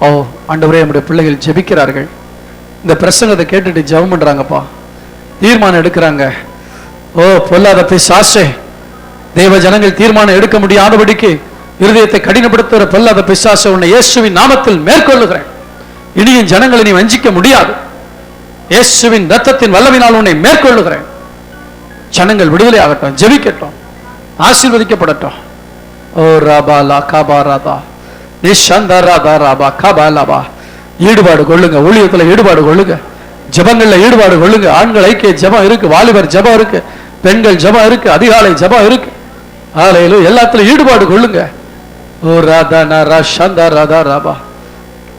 ஓ ஆண்டவரே, நம்முடைய பிள்ளைகள் ஜெபிக்கிறார்கள், இந்த பிரசங்கத்தை கேட்டுட்டு ஜெபம் பண்றாங்கப்பா, தீர்மானம் எடுக்கிறாங்க. ஓ பொல்லாத பிசாசே, தேவ ஜனங்கள் தீர்மானம் எடுக்க முடியாதபடிக்கு இருதயத்தை கடினப்படுத்துகிற பொல்லாத பிசாசே, உன்னை இயேசுவின் நாமத்தில் மேற்கொள்ளுகிறேன். இனியும் ஜனங்களை நீ வஞ்சிக்க முடியாது. இயேசுவின் ரத்தத்தின் வல்லமையினால் உன்னை மேற்கொள்ளுகிறேன். ஜனங்கள் விடுதலை ஆகட்டும், ஜெபிக்கட்டும், ஆசீர்வதிக்கப்படட்டும். ஓ ராபா லா காபா ராதா நிஷந்தா ராதா ராபா காபா லாபா. ஈடுபாடு கொள்ளுங்க, ஊழியத்தில் ஈடுபாடு கொள்ளுங்க, ஜெபங்கள்ல ஈடுபாடு கொள்ளுங்க. ஆண்கள் ஐக்கிய ஜெபம் இருக்கு, வாலிபர் ஜெபம் இருக்கு, பெண்கள் ஜெபம் இருக்கு, அதிகாலை ஜெபம் இருக்கு. ஹல்லேலூயா, எல்லாத்துலயும் ஈடுபாடு கொள்ளுங்க. ஓ ராதா நரா சந்தா ராதா ராபா.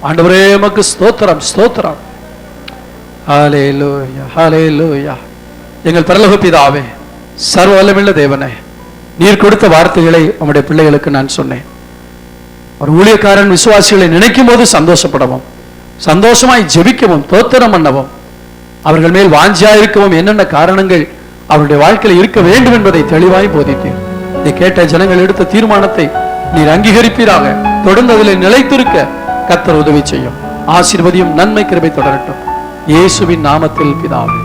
ஆண்டவரே உமக்கு ஸ்தோத்திரம், ஸ்தோத்திரம். ஹல்லேலூயா, ஹல்லேலூயா. எங்கள் பரலோக பிதாவே, சர்வ வல்லமையுள்ள தேவனே, நீர் கொடுத்த வார்த்தைகளை உம்முடைய பிள்ளைகளுக்கு நான் சொன்னேன். ஒரு ஊழியக்காரன் விசுவாசிகளை நினைக்கும் போது சந்தோஷப்படவும், சந்தோஷமாய் ஜெபிக்கவும், தோத்திரம் பண்ணவும், அவர்கள் மேல் வாஞ்சியா இருக்கவும் என்னென்ன காரணங்கள் அவருடைய வாழ்க்கையில் இருக்க வேண்டும் என்பதை தெளிவாய் போதித்தீர். நீ கேட்ட ஜனங்கள் எடுத்த தீர்மானத்தை நீர் அங்கீகரிப்பீராக. தொடர்ந்து அதில் நிலைத்திருக்க கர்த்தர் உதவி செய்யும். ஆசீர்வதியும், நன்மை கிருபை தொடரட்டும். இயேசுவின் நாமத்தில் பிதாவே.